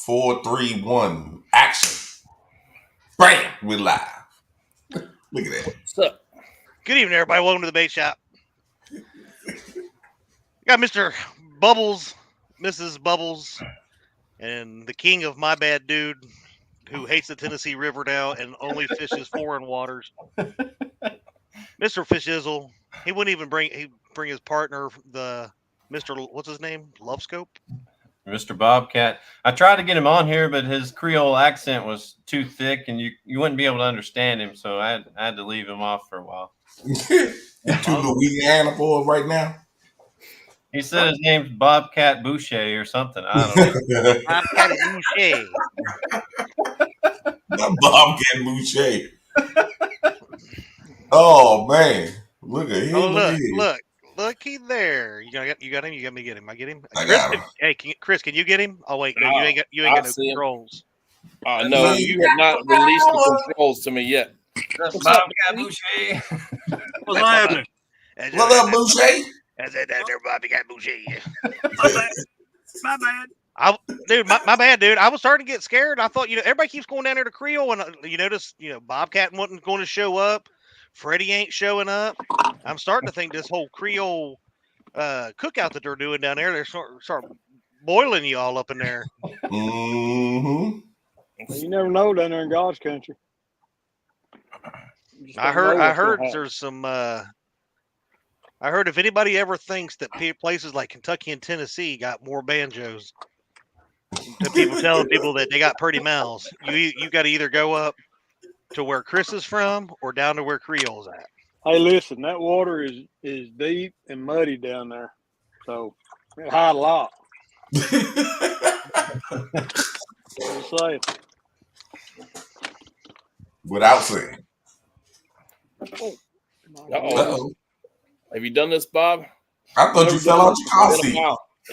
4, 3, 1, action. Bam! We're live. Look at that. What's up? Good evening, everybody. Welcome to the bait shop. Got Mr. Bubbles, Mrs. Bubbles, and the king of my bad dude who hates the Tennessee River now and only fishes foreign waters. Mr. Fishizzle. He wouldn't even bring his partner, the Mr. What's his name? Love Scope? Mr. Bobcat. I tried to get him on here, but his Creole accent was too thick, and you wouldn't be able to understand him, so I had to leave him off for a while. You too Louisiana boy right now? He said his name's Bobcat Boucher or something. I don't know. Bobcat Boucher. Not Bobcat Boucher. Oh man, look at him! Oh look, he's there. You got him. You got me to get him. I get him. I Chris, got him. Hey, Chris, can you get him? Oh wait, no, you ain't got no controls. No, you have not released the controls to me yet. That's Bobcat Boucher. What's happening? What up, Boucher? That's there, Bobcat Boucher. My bad. My bad, dude. I was starting to get scared. I thought, everybody keeps going down there to Creole, and you notice, Bobcat wasn't going to show up. Freddie ain't showing up. I'm starting to think this whole Creole cookout that they're doing down there, they're start boiling you all up in there. Mm-hmm. Well, you never know down there in God's country. I heard there's some. I heard if anybody ever thinks that places like Kentucky and Tennessee got more banjos, to people telling people that they got pretty mouths, you got to either go up to where Chris is from or down to where Creole's at. Hey, listen, that water is deep and muddy down there, so it hide a lot. Just saying. Without saying. Uh-oh. Have you done this, Bob? I thought you fell out your car seat.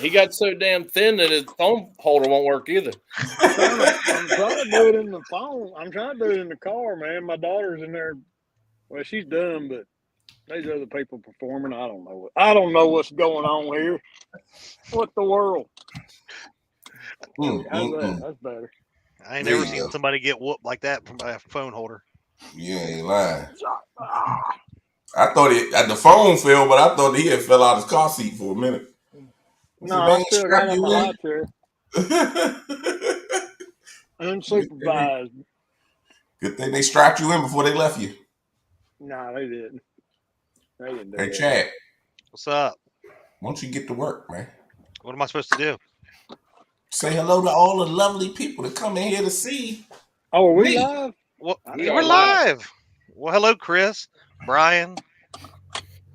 He got so damn thin that his phone holder won't work either. I'm trying to do it in the phone. I'm trying to do it in the car, man. My daughter's in there. Well, she's done, but there's other people performing. I don't know what's going on here. What the world? That's better. I ain't never seen somebody get whooped like that from a phone holder. You ain't lying. I thought the phone fell, but I thought he had fell out his car seat for a minute. No, I still got on my high chair. Unsupervised. Good thing they strapped you in before they left you. No, they didn't. They didn't do Hey, that. Chad. What's up? Why don't you get to work, man? What am I supposed to do? Say hello to all the lovely people that come in here to see. Oh, are we live? Well, We we're are live. Well, hello, Chris, Brian,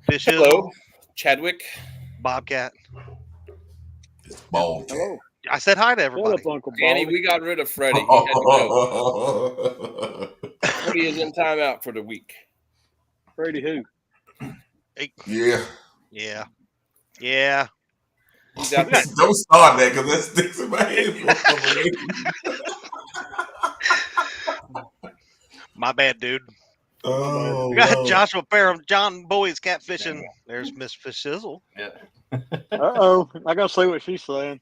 Fishes, Hello, Chadwick. Bobcat. Bald. Hello. I said hi to Shut everybody. up, Uncle Danny, Baldy. we got rid of Freddie. He had to go. Freddie is in timeout for the week. Freddie who? Yeah. Yeah. He's out there. Don't start that because that sticks in my head. My bad, dude. Oh, We got Lord. Joshua Parham, John Bowie's catfishing. There's Miss Fishizzle. Uh-oh. I got to see what she's saying.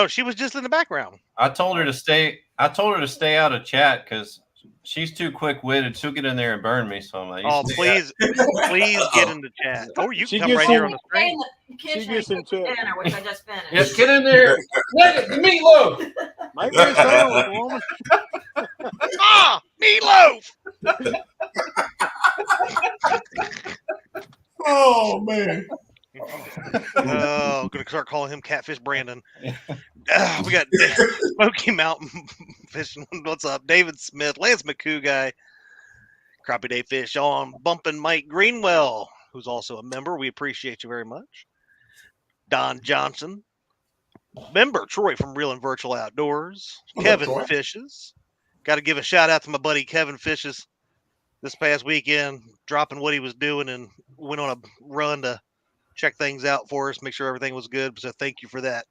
She was just in the background. I told her to stay out of chat because she's too quick-witted. She'll get in there and burn me. So I'm like, Please get in the chat. Or you She can come right gets here in- on the screen. She gets into it. dinner, which I just finished. yes, get in there. Look at the meatloaf. Make me a sandwich, woman. Meatloaf! Oh, man. Oh, gonna start calling him Catfish Brandon. We got Smoky Mountain Fishing. What's up? David Smith, Lance McCoo guy, Crappie Day Fish on, Bumpin' Mike Greenwell, who's also a member. We appreciate you very much. Don Johnson, member Troy from Real and Virtual Outdoors, Kevin Troy. Fishes. Got to give a shout out to my buddy Kevin Fishes this past weekend, dropping what he was doing and went on a run to check things out for us, make sure everything was good. So thank you for that.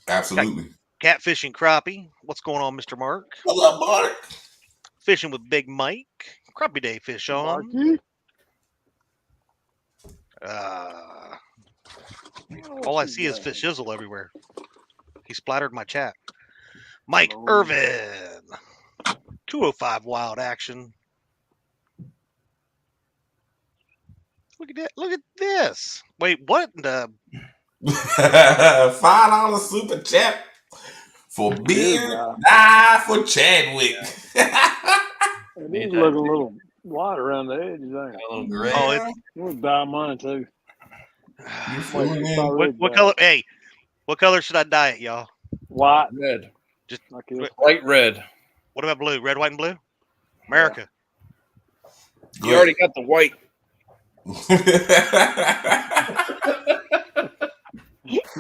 Absolutely. Catfishing Crappie. What's going on, Mr. Mark? What's up, Mark? Fishing with Big Mike. Crappie Day Fish on. Marky. All I see is Fishizzle everywhere. He splattered my chat. Mike Oh. Irvin. 205 wild action. Look at that. Look at this. Wait, what in the $5 super chat for beer. Die for Chadwick. It is looking a little white around the edges, ain't it? A little gray. Oh, I'm gonna dye mine too. You feeling it? what color? Hey, what color should I dye it, y'all? White, Red. like this. Light red. What about blue? Red, white, and blue? America. You already got the white.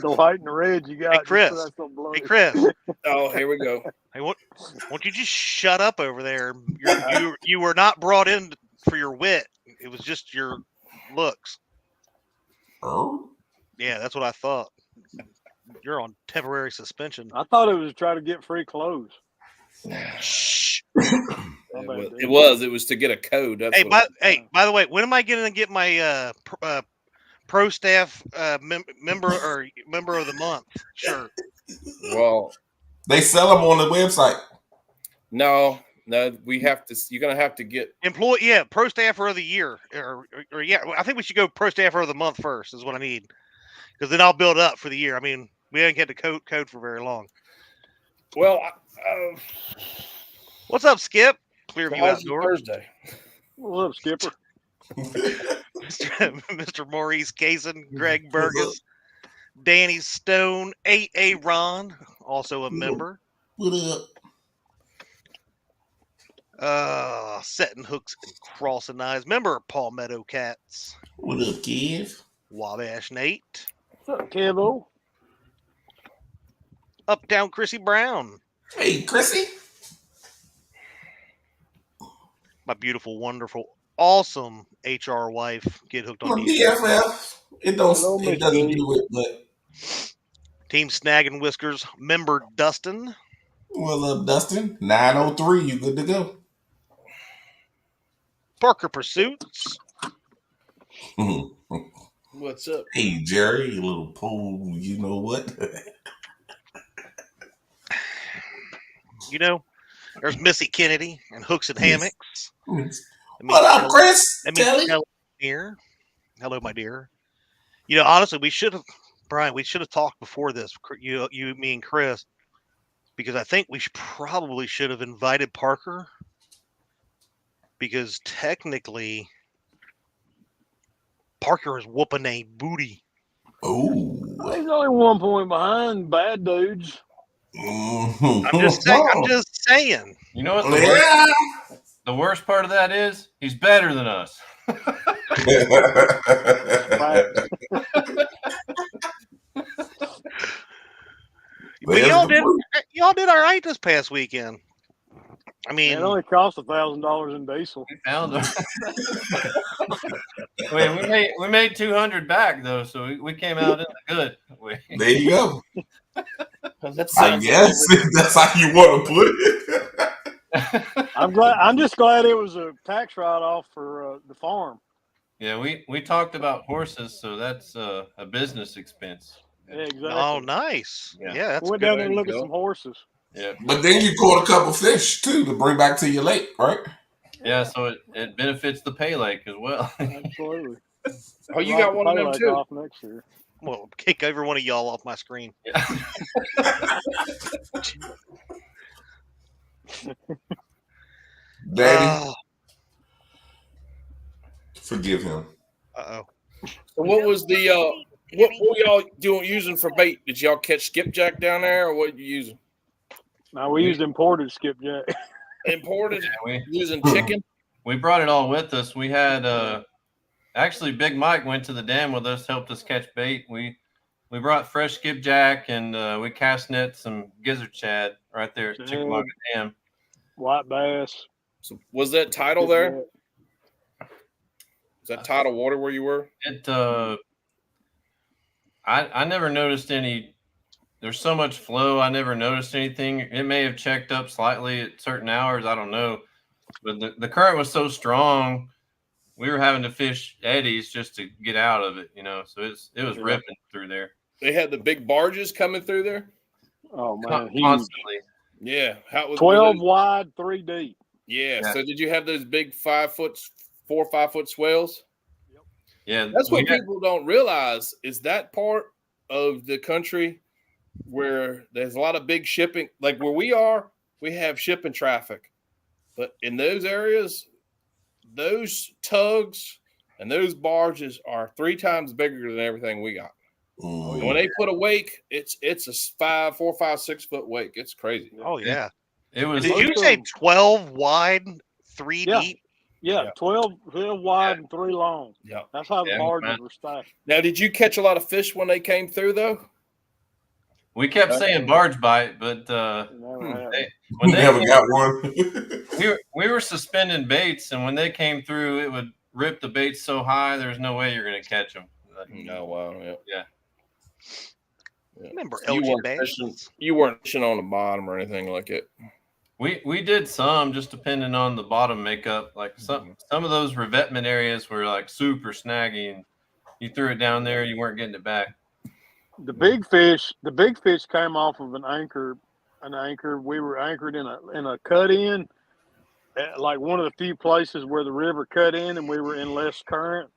The white and the red you got. Hey, Chris. Hey, Chris. Oh, here we go. Hey, won't you just shut up over there? You were not brought in for your wit. It was just your looks. Oh? Yeah, that's what I thought. You're on temporary suspension. I thought it was to try to get free clothes. Shh. It was to get a code. That's Hey, what by the way, when am I going to get my pro staff member of the month shirt? well, They sell them on the website. no, we have to. You're gonna have to get. Pro staffer of the year, or I think we should go pro staffer of the month first. Is what I need, because then I'll build up for the year. I mean, we haven't had the code for very long. Well, What's up, Skip? Clearview how's Outdoor. Thursday? What's up, Skipper? Mr. Maurice Kaysen, Greg Burgess, Danny Stone, A.A. Ron, also a member. What up? Setting hooks and crossing eyes. Member Palmetto Cats. What up, Kev? Wabash Nate. What's up, Kevo? Uptown Chrissy Brown. Hey, Chrissy. My beautiful, wonderful, awesome HR wife. Get hooked on On you. DFF. It doesn't do it, but Team Snag and Whiskers. Member Dustin. what's up, Dustin? 903, you good to go. Parker Pursuits. What's up? Hey, Jerry, you little pole, you know what? You know, there's Missy Kennedy and Hooks and Hammocks. What up, Chris? Telly? Here. Hello, my dear. You know, honestly, we should have talked before this, you, me, and Chris, because I think we probably should have invited Parker, because technically Parker is whooping a booty. Oh. He's only 1 point behind bad dudes. I'm just saying. You know what Yeah. the worst part of that is? He's better than us. But y'all did all right this past weekend. I mean, it only cost $1,000 in diesel. We found him. we made 200 back though, so we came out in the good. There you go. That's I guess that's how you want to put it. I'm just glad it was a tax write-off for the farm. Yeah, we talked about horses, so that's a business expense. Yeah, exactly. oh, nice. Yeah. Yeah, that's We went good. down there and looked at some horses. Yeah. But then you caught a couple fish too to bring back to your lake, right? Yeah, so it benefits the pay lake as well. Absolutely. Oh, you got one of them too. Off next year. Well, kick every one of y'all off my screen. Yeah. Daddy, forgive him. Uh-oh. So what was the what were y'all using for bait? Did y'all catch skipjack down there, or what you using? No, we used imported skipjack. Imported? we Using chicken? we brought it all with us. We had actually Big Mike went to the dam with us, helped us catch bait. We brought fresh skipjack and we cast net some gizzard shad right there at Chickamauga Dam. White bass. So was that tidal there? Is that tidal water where you were? It I never noticed any. There's so much flow. I never noticed anything. It may have checked up slightly at certain hours. I don't know. But the current was so strong, we were having to fish eddies just to get out of it, you know. So it was ripping through there. They had the big barges coming through there? Oh man, huge. constantly. Yeah. How was 12 wide, 3 deep. Yeah. Yeah. So did you have those big 4 or 5 foot swells? Yeah, That's what we had- people don't realize is that part of the country where there's a lot of big shipping. Like where we are, we have shipping traffic. But in those areas, those tugs and those barges are 3 times bigger than everything we got. And when they put a wake, it's a 4, 5, 6 foot wake. It's crazy. Oh yeah. it was. Did you most say of- 12 wide, 3 Yeah. deep? Yeah, Yeah. 12 wide and 3 long. Yeah. That's how the Yeah, barges man. were stacked. Now, did you catch a lot of fish when they came through though? We kept saying barge bite, but Never had. when they Never came, got one. we were suspending baits, and when they came through, it would rip the baits so high. There's no way you're going to catch them. Oh wow, yeah. Remember You LG weren't Bass? fishing. You weren't fishing on the bottom or anything like it. We did some, just depending on the bottom makeup. Like some of those revetment areas were like super snaggy, and you threw it down there, you weren't getting it back. The big fish came off of an anchor. We were anchored in a cut in, like one of the few places where the river cut in, and we were in less current.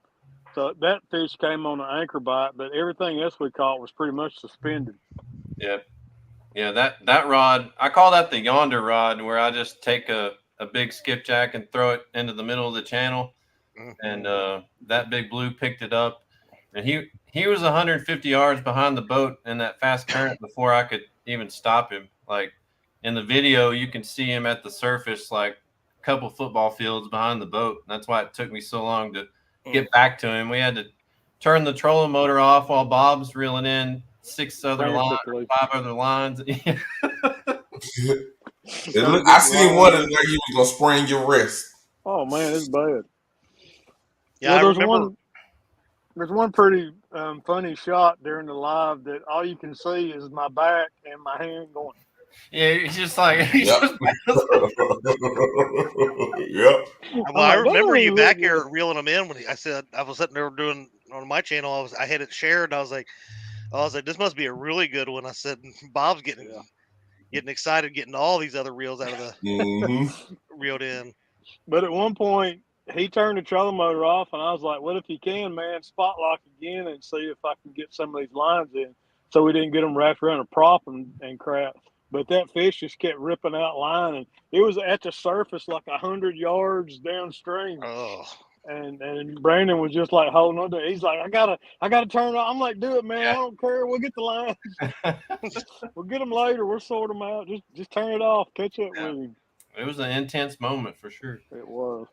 So that fish came on an anchor bite, but everything else we caught was pretty much suspended. Yeah, that rod, I call that the yonder rod, where I just take a big skipjack and throw it into the middle of the channel, and that big blue picked it up, and he was 150 yards behind the boat in that fast current before I could even stop him. Like in the video, you can see him at the surface, like a couple football fields behind the boat. That's why it took me so long to get back to him. We had to turn the trolling motor off while Bob's reeling in 6 other lines, 5 other lines. I seen one like he was gonna sprain your wrist. Oh man, it's bad. Yeah, I there's remember. There's one pretty funny shot during the live that all you can see is my back and my hand going. Yeah, he's just like, Yep. Yep. Well, I like, remember you "That back ain't here reeling them in when I said I was sitting there doing on my channel. I had it shared. And I was like, this must be a really good one. I said, Bob's getting excited, getting all these other reels out of the reeled in. But at one point, he turned the trolling motor off, and I was like, "Well, if you can, man, spot lock again and see if I can get some of these lines in." So we didn't get them wrapped around a prop and crap. But that fish just kept ripping out line, and it was at the surface like 100 yards downstream. Oh, And Brandon was just like holding on to it. He's like, I gotta turn it off. I'm like, do it, man. I don't care. We'll get the lines. We'll get them later. We'll sort them out. Just turn it off. Catch up with him. it was an intense moment for sure. It was.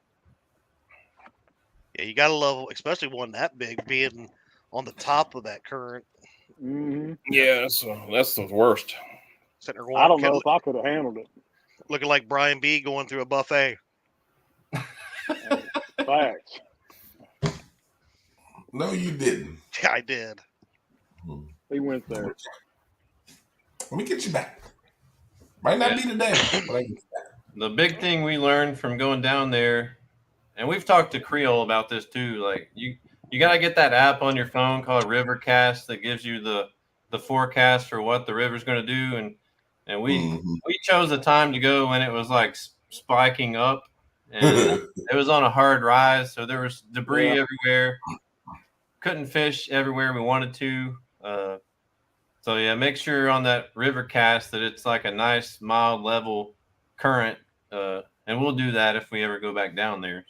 yeah, you gotta love, especially one that big, being on the top of that current. Mm-hmm. Yeah, that's the worst. Sitting there going, I don't know if I could have handled it. looking like Brian B going through a buffet. Facts. No, you didn't. Yeah, I did. He went there. Let me get you back. Might not be today, but I get you back. The big thing we learned from going down there, and we've talked to Creole about this too, like you got to get that app on your phone called Rivercast that gives you the forecast for what the river's going to do, and we chose a time to go when it was like spiking up, and it was on a hard rise, so there was debris everywhere. Couldn't fish everywhere we wanted to. So yeah, make sure on that Rivercast that it's like a nice mild level current, and we'll do that if we ever go back down there.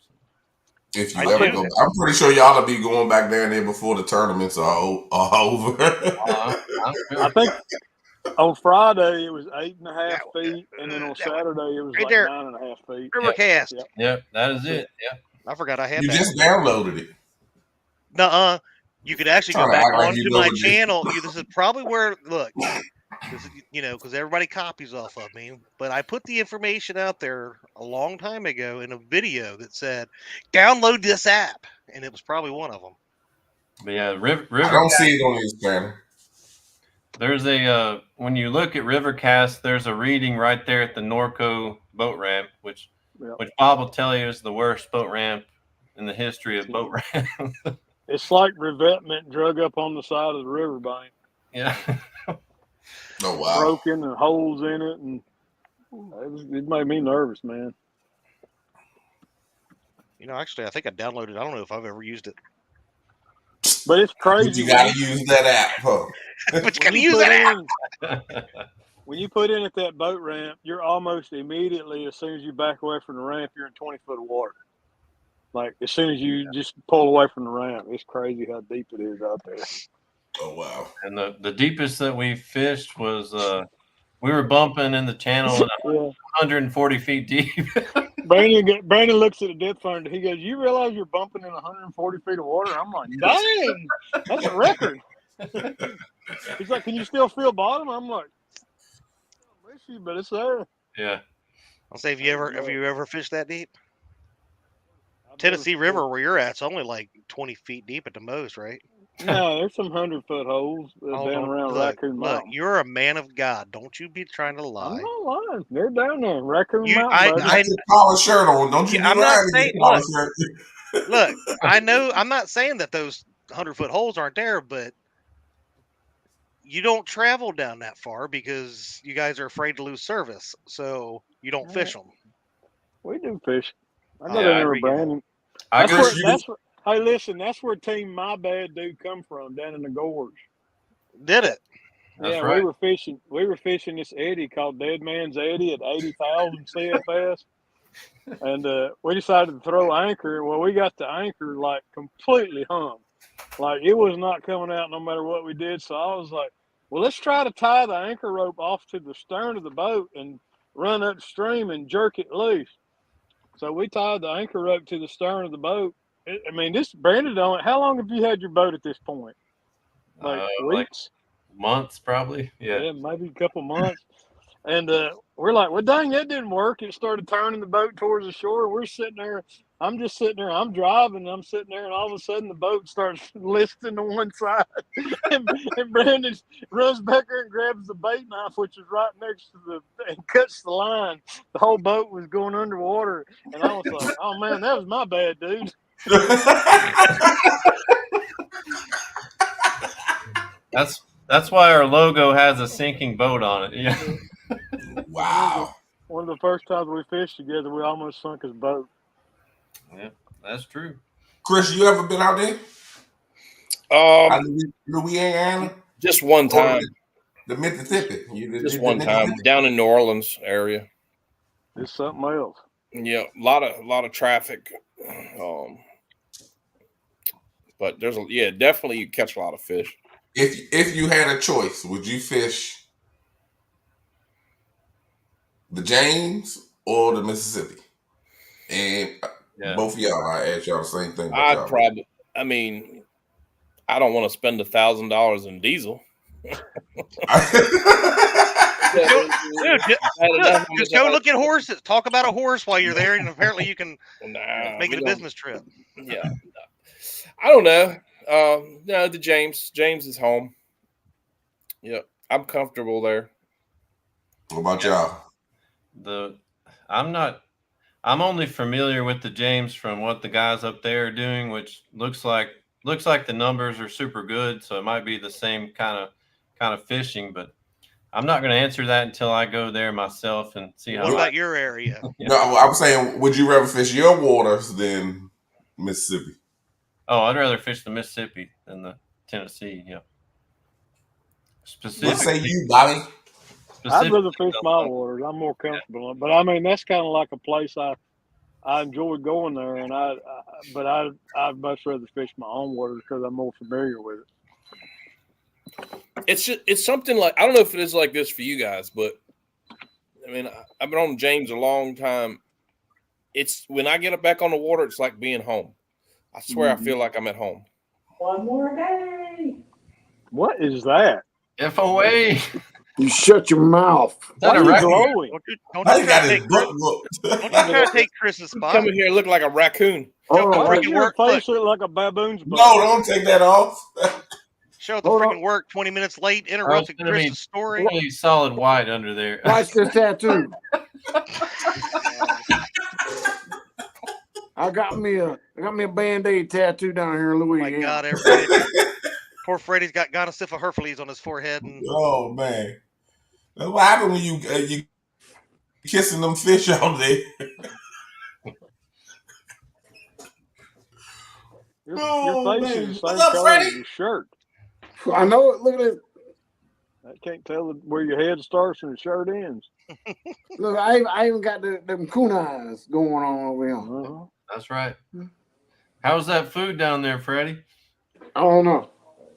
If you ever go, I'm pretty sure y'all will be going back down there before the tournaments are over. I think on Friday it was 8.5 feet, and then on Saturday it was Right like there. 9.5 feet. Rivercast. Yep, that is it. Yeah. I forgot I had You that. just downloaded it. Nuh-uh. You could actually go Trying to back act like onto you know my what this- channel. This is probably where, look, because everybody copies off of me. But I put the information out there a long time ago in a video that said, download this app. And it was probably one of them. But yeah, I don't see it on his channel. There's a when you look at Rivercast, there's a reading right there at the Norco boat ramp, which Bob will tell you is the worst boat ramp in the history of boat ramp. It's like revetment drug up on the side of the riverbank. Yeah. Oh wow. broken and holes in it, and it made me nervous, man. You know, actually, I think I downloaded. I don't know if I've ever used it, But it's But crazy. you gotta use that app, huh? but you gotta use that app. When you put in at that boat ramp, you're almost immediately, as soon as you back away from the ramp, you're in 20 foot of water. Like as soon as you just pull away from the ramp, it's crazy how deep it is out there. Oh wow. And the deepest that we fished was we were bumping in the channel and 140 feet deep. Brandon looks at the depth finder. He goes, "You realize you're bumping in 140 feet of water?" I'm like, "Dang, that's a record." He's like, "Can you still feel bottom?" I'm like, "I miss you, but it's there." Yeah. I'll say, have you ever fished that deep? Tennessee River, where you're at, it's only like 20 feet deep at the most, right? No, there's some 100-foot holes down around Raccoon Mountain. You're a man of God. Don't you be trying to I'm lie. not lying. They're down there, Raccoon Mountain. I- buddy. You got your collar shirt on. Don't you be I'm not lying in saying- your collar shirt. Look, I know. I'm not saying that those 100-foot holes aren't there, but you don't travel down that far because you guys are afraid to lose service, so you don't fish them. We do fish. I Oh, go yeah, down there there we with go. Brandon. I That's guess where, that's where, hey, listen, that's where Team My Bad Dude come from, down in the gorge. Did it? That's Yeah, right. we were fishing this eddy called Dead Man's Eddy at 80,000 CFS. And we decided to throw anchor. Well, we got the anchor like completely hung. Like it was not coming out no matter what we did. So I was like, well, let's try to tie the anchor rope off to the stern of the boat and run upstream and jerk it loose. So we tied the anchor rope to the stern of the boat. I mean, this Brandon, how long have you had your boat at this point? Like weeks? Months, probably. Yeah. Maybe a couple months. And we're like, well, dang, that didn't work. It started turning the boat towards the shore. We're sitting there. I'm just sitting there. I'm driving. I'm sitting there, and all of a sudden, the boat starts listing to one side. and Brandon runs back there and grabs the bait knife, which is right next to and cuts the line. The whole boat was going underwater. And I was like, oh, man, that was my bad, dude. That's why our logo has a sinking boat on it. Yeah. Wow. One of the first times we fished together, we almost sunk his boat. Yeah, that's true. Chris, you ever been out there? Louisiana? Just one time. The Mississippi. Just one time down in New Orleans area. It's something else. Yeah, a lot of traffic. But there's definitely you catch a lot of fish. If you had a choice, would you fish the James or the Mississippi? And both of y'all, I asked y'all the same thing. I don't want to spend $1,000 in diesel. Just go look at horses. Talk about a horse while you're there, and apparently you can make it a business trip. Yeah, I don't know. No, the James is home. Yeah, I'm comfortable there. What about y'all? I'm only familiar with the James from what the guys up there are doing, which looks like the numbers are super good. So it might be the same kind of fishing, but I'm not going to answer that until I go there myself and see how. What about your area? No, I'm saying, would you rather fish your waters than Mississippi? Oh, I'd rather fish the Mississippi than the Tennessee. Yeah. What say you, Bobby? I'd rather fish my waters. I'm more comfortable. But I mean, that's kind of like a place I enjoy going there, and I'd much rather fish my own waters because I'm more familiar with it. It's something like, I don't know if it is like this for you guys, but I mean, I've been on James a long time. It's when I get back on the water, it's like being home. I swear, I feel like I'm at home. One more day. What is that? FOA. You shut your mouth. Why are you glowing? Don't you try to take Chris's spot. Come in here and look like a raccoon. Why does your face look like a baboon's butt? No, don't take that off. Show the freaking work 20 minutes late, interrupting Chris's story. Really solid white under there. Watch this tattoo. I got me a Band-Aid tattoo down here in Oh my Louisiana. God, everybody. Poor Freddie's got gonosyphilis Hercules on his forehead, and Oh man, that's what happened when you kissing them fish all day. Your Oh face man, is the what's same up, color Freddie? as your shirt. I know it. Look at it. I can't tell where your head starts and the shirt ends. Look, I even got them coon eyes going on over here. Uh-huh. That's right. How's that food down there, Freddie? I don't know.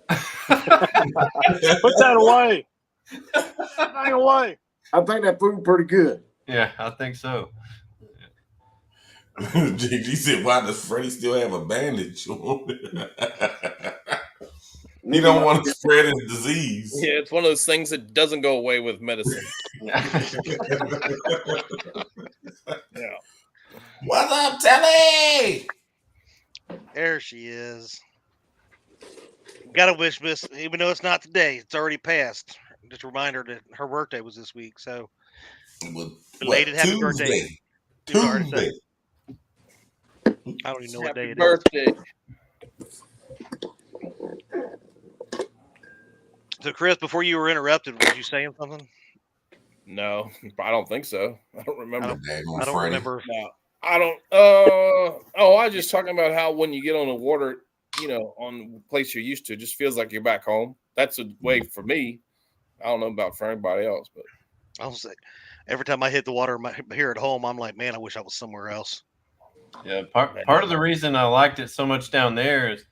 Put that away. Put that thing away. I think that food pretty good. Yeah, I think so. JG said, "Why does Freddie still have a bandage on?" He don't want to spread his disease. Yeah, it's one of those things that doesn't go away with medicine. Yeah. What's up, Telly? there she is. Got a wish list, even though it's not today. It's already passed. Just a reminder that her birthday was this week, so belated happy birthday. Tuesday. I don't even know what day Happy it birthday. is. So, Chris, before you were interrupted, was you saying something? No, I don't think so. I don't remember. I don't remember. No, I don't. I was just talking about how when you get on the water, on the place you're used to, it just feels like you're back home. That's a way for me. I don't know about for anybody else, but I was like, every time I hit the water here at home, I'm like, man, I wish I was somewhere else. Yeah, part of the reason I liked it so much down there is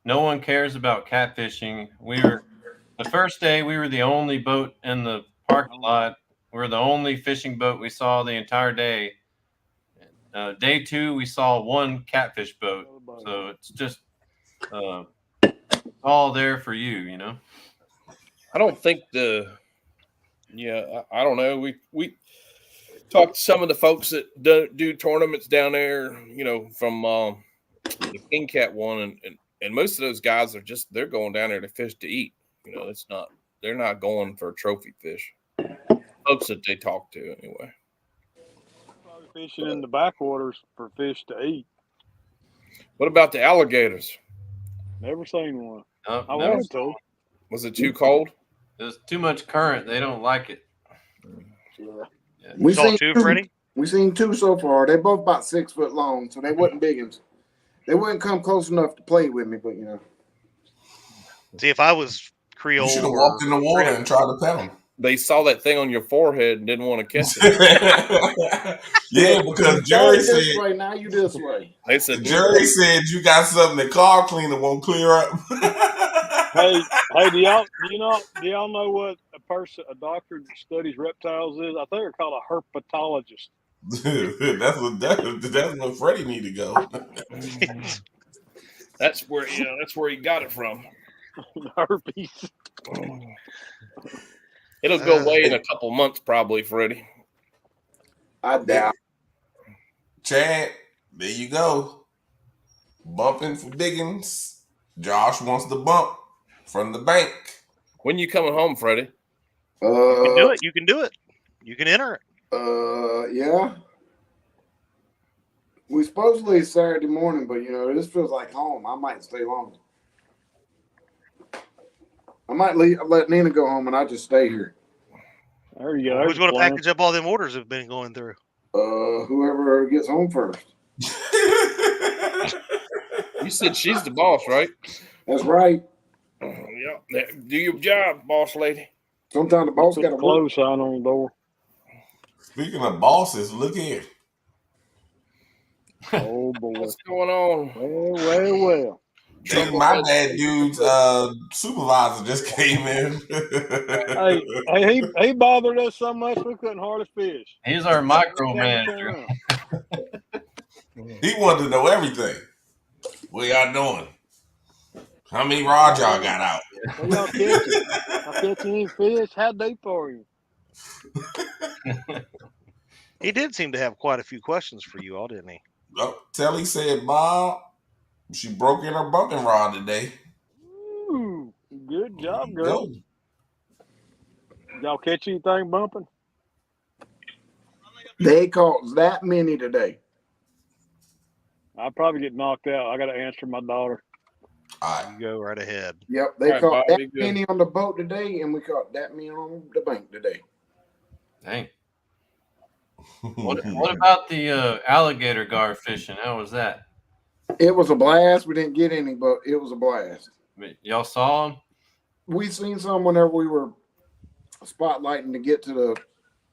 no one cares about catfishing. The first day we were the only boat in the parking lot. We were the only fishing boat we saw the entire day. Day 2 we saw one catfish boat, so it's just all there for you, I don't think I don't know. We talked to some of the folks that do tournaments down there, from the King Cat one, and most of those guys they're going down there to fish to eat. They're not going for trophy fish. Folks that they talk to anyway. Probably fishing in the backwaters for fish to eat. What about the alligators? Never seen one. Oh, I no. wanted to. Was it too cold? There's too much current. They don't like it. Yeah. We You saw seen two, two. Freddie? We seen 2 so far. They're both about 6 foot long, so they wasn't big ones. They wouldn't come close enough to play with me, but See, if I was Creole, You should have walked in the water and tried to pet him. They saw that thing on your forehead and didn't want to catch it. Yeah, because Jerry this said. way, now you this way. They said, Jerry said you got something the car cleaner won't clear up. Hey, do y'all know what a doctor that studies reptiles is? I think they're called a herpetologist. that's what Freddie need to go. that's where he got it from. Herpes. It'll go away in a couple months, probably, Freddie. I doubt. Chad, there you go. Bumping for diggings. Josh wants to bump from the bank. When you coming home, Freddie? you can do it. You can do it. You can enter it. Yeah. We supposedly Saturday morning, but this feels like home. I might stay longer. I might let Nina go home, and I just stay here. There you go. Who's going to package up all them orders have been going through? Whoever gets home first. You said she's the boss, right? That's right. Yeah. Do your job, boss lady. Sometimes the boss got a to close sign on the door. Speaking of bosses, look here. Oh boy, What's going on? Well. Think my bad dude's supervisor just came in. He bothered us so much we couldn't hardly fish. He's our micromanager. He wanted to know everything. What y'all doing? How many rods y'all got out? What y'all catching? I catching any fish? How deep are you? He did seem to have quite a few questions for you all, didn't he? Oh, Telly said, Bob, she broke in her bumping rod today. Ooh, good job, girl. Y'all catch anything bumping? They caught that many today. I'll probably get knocked out. I got to answer my daughter. All right. You go right ahead. Yep, they All right, caught Bob, that be good. many on the boat today, and we caught that many on the bank today. Dang. What about the alligator gar fishing? How was that? It was a blast. We didn't get any, but it was a blast. Y'all saw them? We seen some whenever we were spotlighting to get to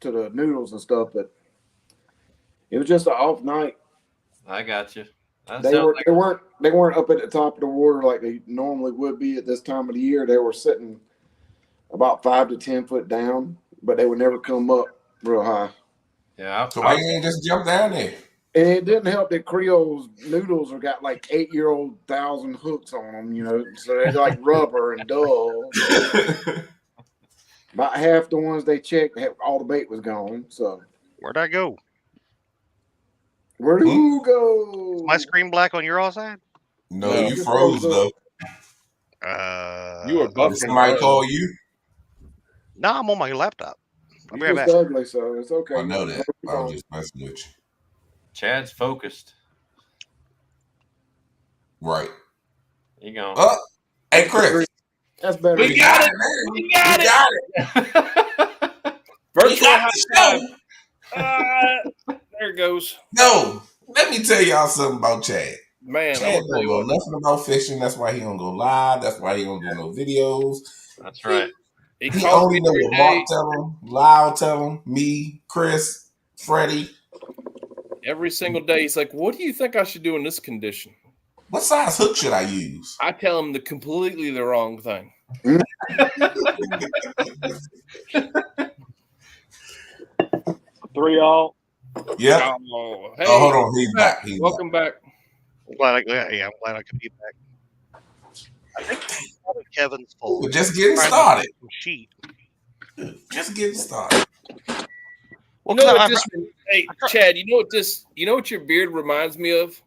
the noodles and stuff, but it was just an off night. I got you. That They sounds weren't up at the top of the water like they normally would be at this time of the year. They were sitting about 5 to 10 foot down, but they would never come up real high. Yeah. So why you ain't just jump down there? And it didn't help that Creole's noodles have got like 8-year-old 1,000 hooks on them, you know, so they're like rubber and dull. About half the ones they checked, all the bait was gone. So Where'd I go? where'd you go? Is my screen black on your all side? No, No. you froze though. You were Did buffering. somebody call you? No, I'm on my laptop. I'll be You right just back. ugly, so it's okay. I know that. Keep I going. was just messing with you. Chad's focused. Right. You go. Oh, hey Chris. That's better. We than- got it. Man. We got it. We Virtual got high the show. five. There it goes. No, let me tell y'all something about Chad. Man, Chad I'm gonna tell don't you know what. nothing about fishing. That's why he don't go live. That's why he don't do no videos. That's right. He He calls only me know every what day. Mark tell him, Lyle tell him, me, Chris, Freddie. Every single day, he's like, "What do you think I should do in this condition?" What size hook should I use? I tell him completely the wrong thing. 3-all. Yep. Oh, hey, Oh, hold on. He's back. He's welcome back. I'm glad I could be back. I think it's probably Kevin's back. fault. We're just getting Trying to started. get some sheet. Just getting started. Well, You know 'cause what I- this? Hey, Chad. You know what this? You know what your beard reminds me of?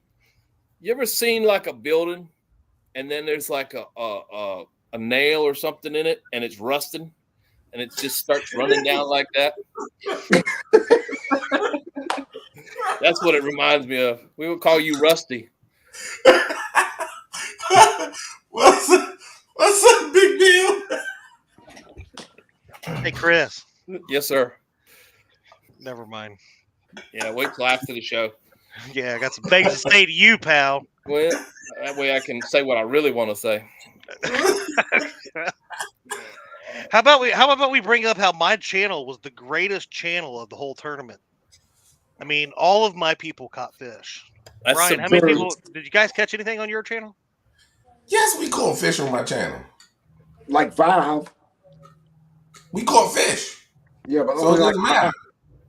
You ever seen like a building, and then there's like a nail or something in it, and it's rusting, and it just starts running down like that? That's what it reminds me of. We would call you Rusty. What's up, big deal? Hey, Chris. Yes, sir. Never mind. Yeah, wait till after the show. Yeah, I got some things to say to you, pal. Well, that way I can say what I really want to say. How about we bring up how my channel was the greatest channel of the whole tournament? I mean, all of my people caught fish. That's Ryan, how many people did you guys catch anything on your channel? Yes, we caught fish on my channel. Like 5. We caught fish. Yeah, but So it only like doesn't matter.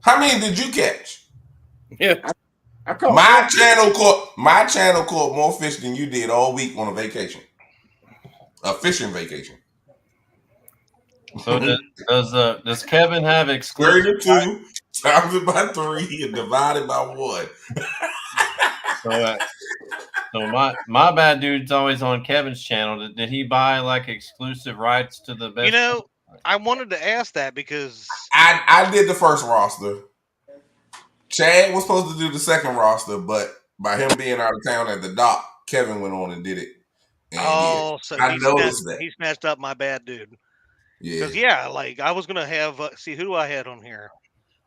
How many did you catch? Yeah. I caught My channel caught more fish than you did all week on a vacation. A fishing vacation. So does Kevin have exclusive? 32 times it by 3 and divided by 1. So my bad dude's always on Kevin's channel. Did he buy like exclusive rights to the best? You know, I wanted to ask that because I did the first roster. Chad was supposed to do the second roster, but by him being out of town at the dock, Kevin went on and did it. And so I noticed that. he snatched up my bad dude. Yeah. Because like I was gonna have see who do I had on here.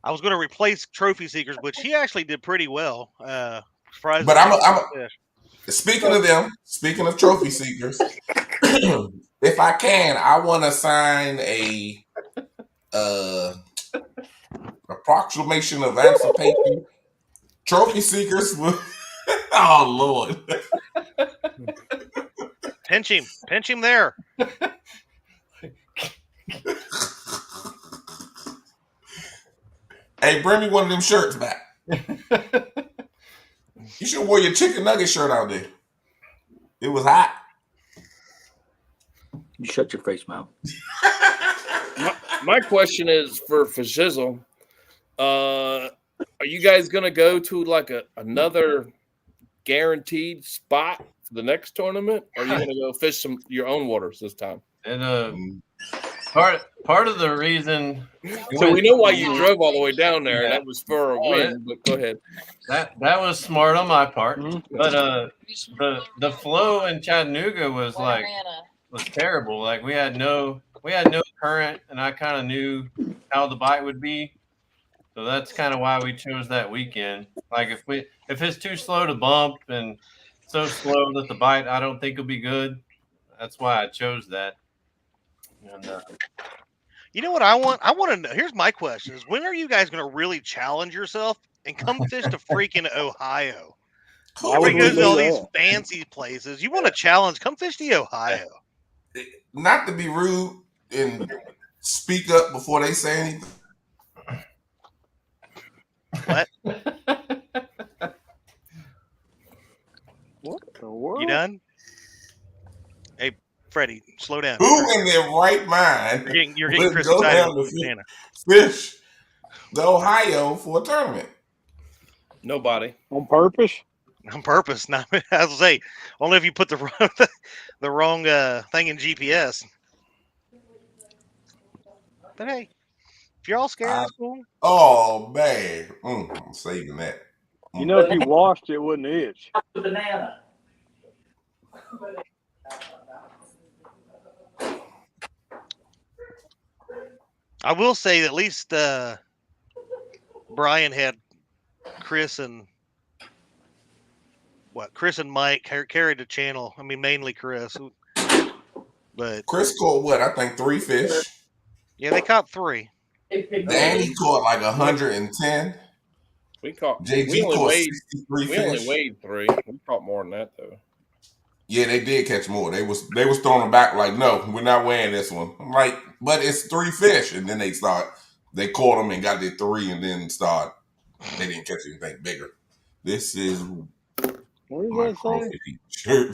I was gonna replace Trophy Seekers, which he actually did pretty well. Surprisingly, But I'm speaking of Trophy Seekers, if I can, I want to sign a proclamation of emancipation. Trophy Seekers. Oh Lord. pinch him there. Hey, bring me one of them shirts back. You should wear your chicken nugget shirt out there. It was hot. You shut your face, mouth. My question is for Shizzle. Are you guys gonna go to like another guaranteed spot for the next tournament? Or are you gonna go fish your own waters this time? And Part of the reason So we know why you drove all the way down there. Yeah. That was for a win. But go ahead. that was smart on my part. Mhm. But the flow in Chattanooga was terrible. Like we had no current, and I kind of knew how the bite would be. So that's kind of why we chose that weekend. Like if it's too slow to bump and so slow that the bite I don't think will be good. That's why I chose that. And You know what I want? I want to know. Here's my question: Is when are you guys going to really challenge yourself and come fish to freaking Ohio? Why Everybody would we goes to do all these that? fancy places. You want a challenge? Come fish the Ohio. Not to be rude and speak up before they say anything. What? What the world? You done? Hey, Freddie, slow down. Who in their right mind You're getting would Chris go excited down over to Louisiana. fish the Ohio for a tournament? Nobody. On purpose? On purpose. Not, I was say only if you put the wrong thing in GPS. But hey, if you're all scared, it's cool. Oh man, I'm saving that. You know, if you washed it, it wouldn't itch. Banana. I will say that at least Brian had Chris and Mike carried the channel. I mean, mainly Chris, but Chris caught what? I think 3 fish. yeah, they caught 3. And he caught like 110. We caught. JG We only caught weighed. 63 We fish. only weighed 3. We caught more than that though. Yeah, they did catch more. They was throwing them back like, no, we're not weighing this one. I'm like, but it's 3 fish, and then they caught them and got their 3, and then they didn't catch anything bigger. This is What is my that saying? shirt.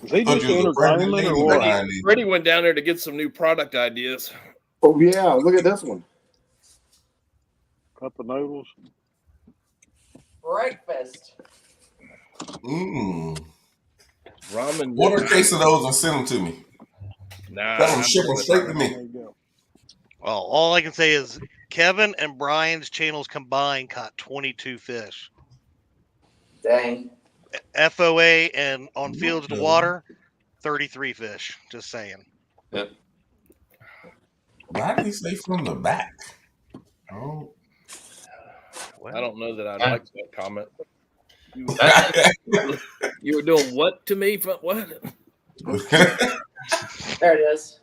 Is he just entertainment or what? Freddie went down there to get some new product ideas. Oh yeah, look at this one. Cup of noodles. Breakfast. Ramen. Order a case of those and send them to me. Nah. Tell them ship them straight to me. There you go. Well, all I can say is Kevin and Brian's channels combined caught 22 fish. Dang. FOA and on fields to water, 33 fish. Just saying. Yep. Why did he say from the back? Oh. I don't know that I like that comment. You were doing what to me? What? There it is.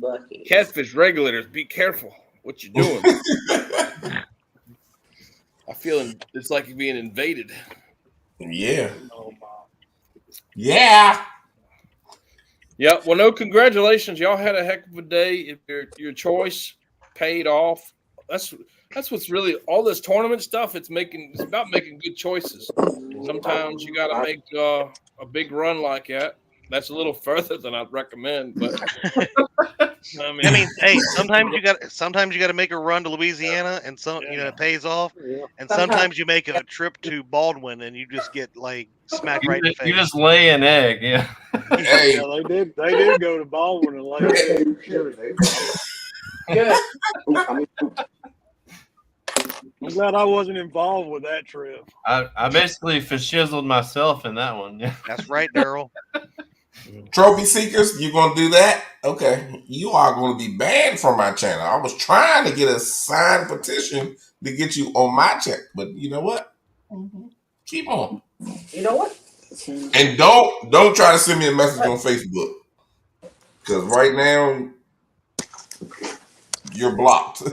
Lucky. Catfish regulators, be careful what you're doing. I feel it's like you're being invaded. Yeah. Yeah. Yeah. Well, no, congratulations. Y'all had a heck of a day. If your choice paid off, that's what's really all this tournament stuff. It's about making good choices. Sometimes you got to make a big run like that. That's a little further than I'd recommend, but I mean, hey, sometimes you got to make a run to Louisiana, and it pays off. Yeah. And sometimes you make a trip to Baldwin, and you just get like smacked right in the face. You just lay an egg, yeah. Hey. Yeah, they did go to Baldwin and lay eggs. Good. I'm glad I wasn't involved with that trip. I basically shizzled myself in that one. Yeah. That's right, Daryl. Trophy seekers, you gonna do that? Okay, you are going to be banned from my channel. I was trying to get a signed petition to get you on my channel, but you know what? Keep on. You know what? And don't try to send me a message on Facebook, because right now you're blocked.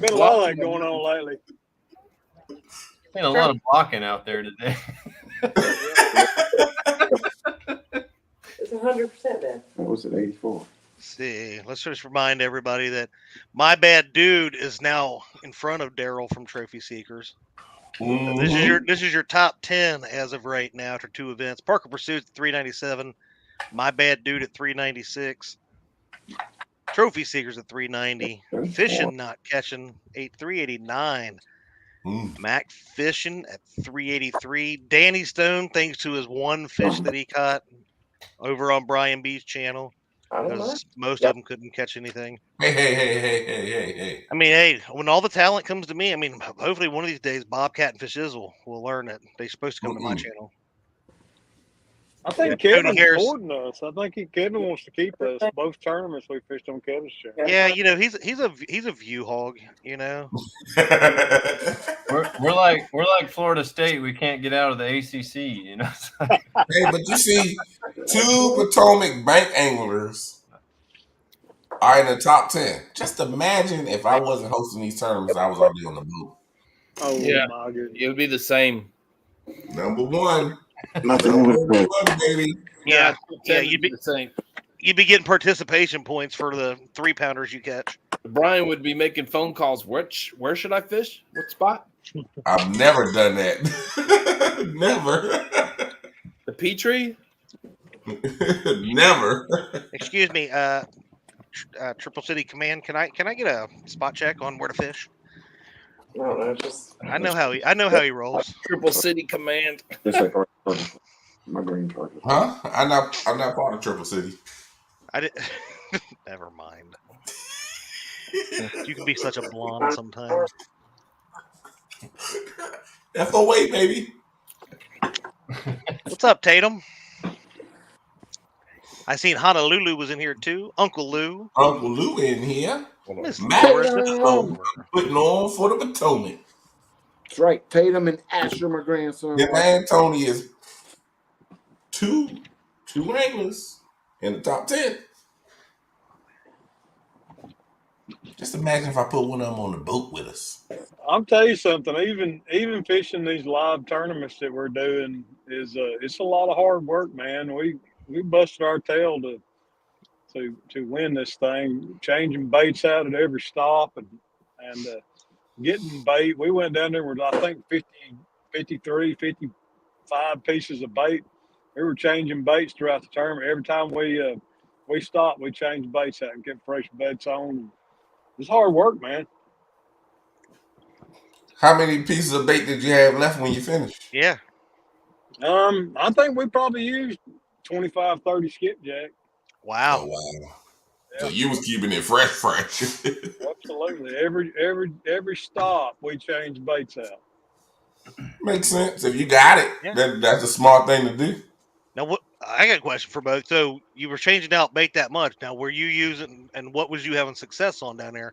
Been a lot of that going on lately. Seen a lot of blocking out there today. It's 100% then. What was it, 84? See, let's just remind everybody that my bad dude is now in front of Daryl from Trophy Seekers. This is your top 10 as of right now after 2 events. Parker Pursuit at 397, my bad dude at 396, Trophy Seekers at 390, Fishing Not Catching 389, Mac fishing at 383. Danny Stone, thanks to his one fish that he caught over on Brian B's channel, I don't know. because most of them couldn't catch anything. Hey. I mean, hey, when all the talent comes to me, I mean, hopefully one of these days Bobcat and Fish Izzle will learn it. They're supposed to come to my channel. I think Yeah, Tony Kevin's Harris. supporting us. I think Kevin wants to keep us. Both tournaments we fished on Kevin's channel. Yeah, you know, he's a view hog, you know. We're like Florida State. We can't get out of the ACC. You know. Hey, but you see, 2 Potomac bank anglers are in the top 10. Just imagine if I wasn't hosting these tournaments, I was already on the boat. Oh Yeah. my goodness. It would be the same. Number one. Nothing Number even one, baby. Yeah, Yeah, you'd be the same. you'd be getting participation points for the 3-pounders you catch. Brian would be making phone calls. Where should I fish? What spot? I've never done that. Never. The Petrie? Never. Excuse me, Triple City Command. Can I get a spot check on where to fish? No, no, just I know how he rolls. Triple City Command. Just like my green target. Huh? I'm not part of Triple City. I did. Never mind. You can be such a blonde sometimes. FOA, baby. What's up, Tatum? I seen Honolulu was in here too. Uncle Lou. Uncle Lou in here. Miss Matt Doris. putting on for the Potomac. That's right. Tatum and Asher, my grandson. Yeah, man, Tony is two anglers in the top 10. Just imagine if I put one of them on the boat with us. I'll tell you something. Even fishing these live tournaments that we're doing is it's a lot of hard work, man. We busted our tail to win this thing, changing baits out at every stop and getting bait. We went down there with I think 50, 53, 55 pieces of bait. We were changing baits throughout the tournament. Every time we stopped, we changed baits out and kept fresh baits on. It's hard work, man. How many pieces of bait did you have left when you finished? Yeah. I think we probably used 25, 30 skipjack. Wow. Oh, wow. So you was keeping it fresh. Absolutely. Every stop, we changed baits out. Makes sense. If you got it, that's a smart thing to do. Now, I got a question for both. So you were changing out bait that much. Now, were you using, and what was you having success on down there?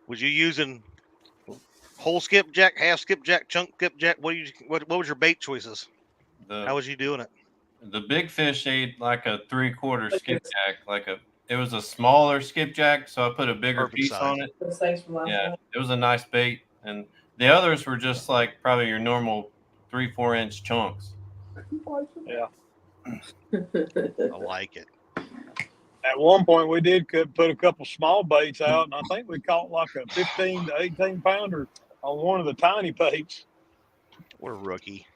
Was you using whole skipjack, half skipjack, chunk skipjack? What was your bait choices? How was you doing it? The big fish ate like a 3/4 skipjack, it was a smaller skipjack, so I put a bigger piece on it. Yeah, it was a nice bait, and the others were just like probably your normal 3-4 inch chunks. Yeah. I like it. At one point, we did put a couple small baits out, and I think we caught like a 15 to 18 pounder on one of the tiny baits. What a rookie.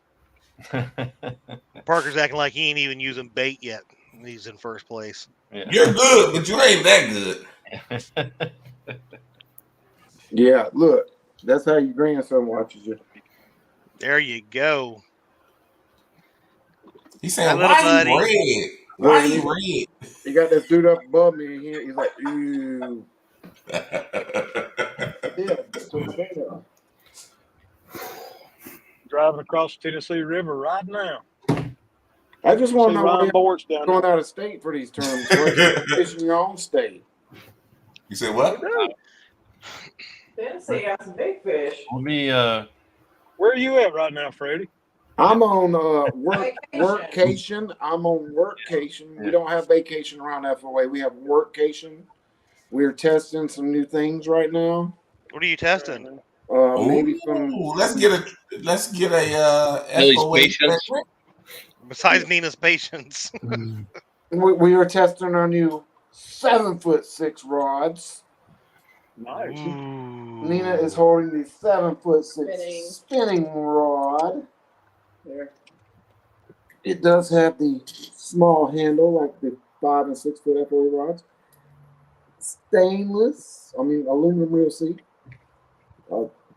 Parker's acting like he ain't even using bait yet. He's in first place. Yeah. You're good, but you ain't that good. Yeah, look, that's how your grandson watches you. There you go. He's saying, Little why buddy. you red? Why you red? He got this dude up above me, and he's like, ew. Yeah, took the bait off. Driving across the Tennessee River right now. I just want to know why Ryan Boards down you're there. going out of state for these tournaments. Why you fishing your own state? You said what? Tennessee got some big fish. We'll be Where are you at right now, Freddie? I'm on workcation. I'm on workcation. We don't have vacation around FOA. We have workation. We're testing some new things right now. What are you testing? Maybe some. Let's get a Billy's FOA patience. segment. Besides Nina's patience. We are testing our new 7'6" rods. Nice. Nina is holding the 7'6" spinning rod. There. It does have the small handle like the 5 and 6 foot FOA rods. Aluminum reel seat.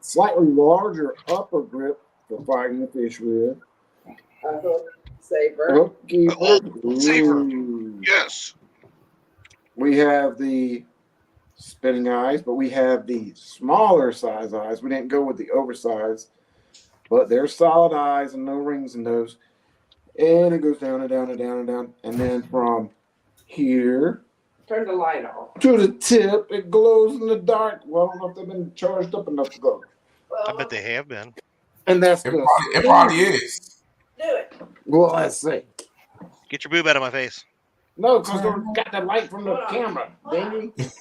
slightly larger upper grip for fighting the fish with. A hook saver. Hook keeper. Oh, saver. Ooh. Yes. We have the spinning eyes, but we have the smaller size eyes. We didn't go with the oversized, but they're solid eyes and no rings in those. And it goes down and down and down and down. And then from here Turn the light off. to the tip, it glows in the dark. Well, I don't know if they've been charged up enough to glow. I bet they have been. And that's It the probably is. Do it. well, let's see. Get your boob out of my face. No, because they got the light from the camera, baby. It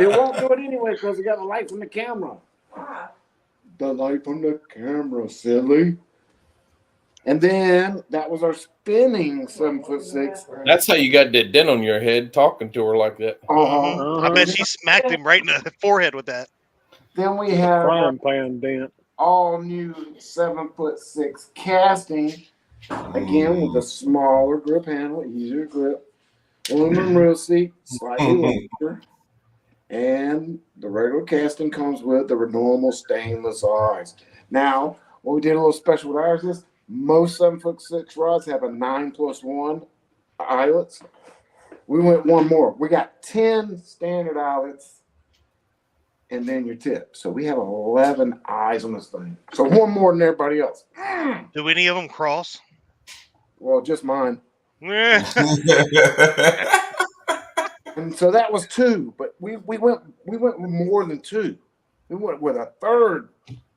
It won't do it anyway because they got the light from the camera. Why? The light from the camera, silly. And then that was our spinning 7'6". That's how you got that dent on your head talking to her like that. Uh-huh. I bet she smacked him right in the forehead with that. Then we have Frying pan dent. all new 7'6" casting. Again, with a smaller grip handle, easier grip. Aluminum reel seat, slightly larger. And the regular casting comes with the normal stainless eyes. Now, what we did a little special with ours is most 7'6" rods have a 9+1 eyelets. We went one more. We got 10 standard eyelets and then your tip. So we have 11 eyes on this thing. So one more than everybody else. Do any of them cross? Well, just mine. Eh. And so that was 2, but we went with more than 2. We went with a third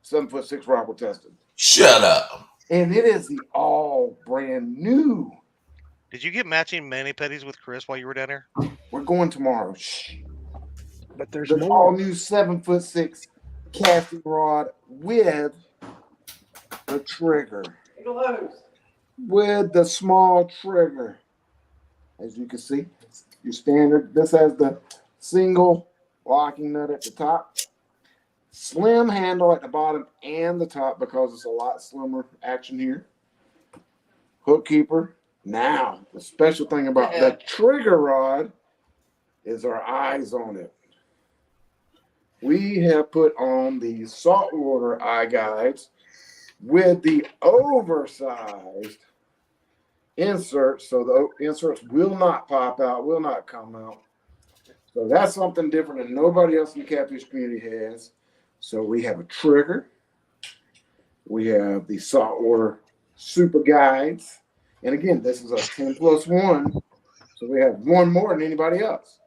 7'6" rod we tested. Shut up. And it is the all brand new. Did you get matching mani-pedis with Chris while you were down there? We're going tomorrow. Shh. But there's The more. all new 7'6" casting rod with the trigger. It glows. With the small trigger. As you can see, your standard. This has the single locking nut at the top. Slim handle at the bottom and the top because it's a lot slimmer action here. Hook keeper. Now, the special thing about the trigger rod is our eyes on it. We have put on the saltwater eye guides with the oversized inserts, so the inserts will not pop out, will not come out. So that's something different that nobody else in the catfish community has. So we have a trigger. We have the saltwater super guides. And again, this is a 10+1. So we have one more than anybody else.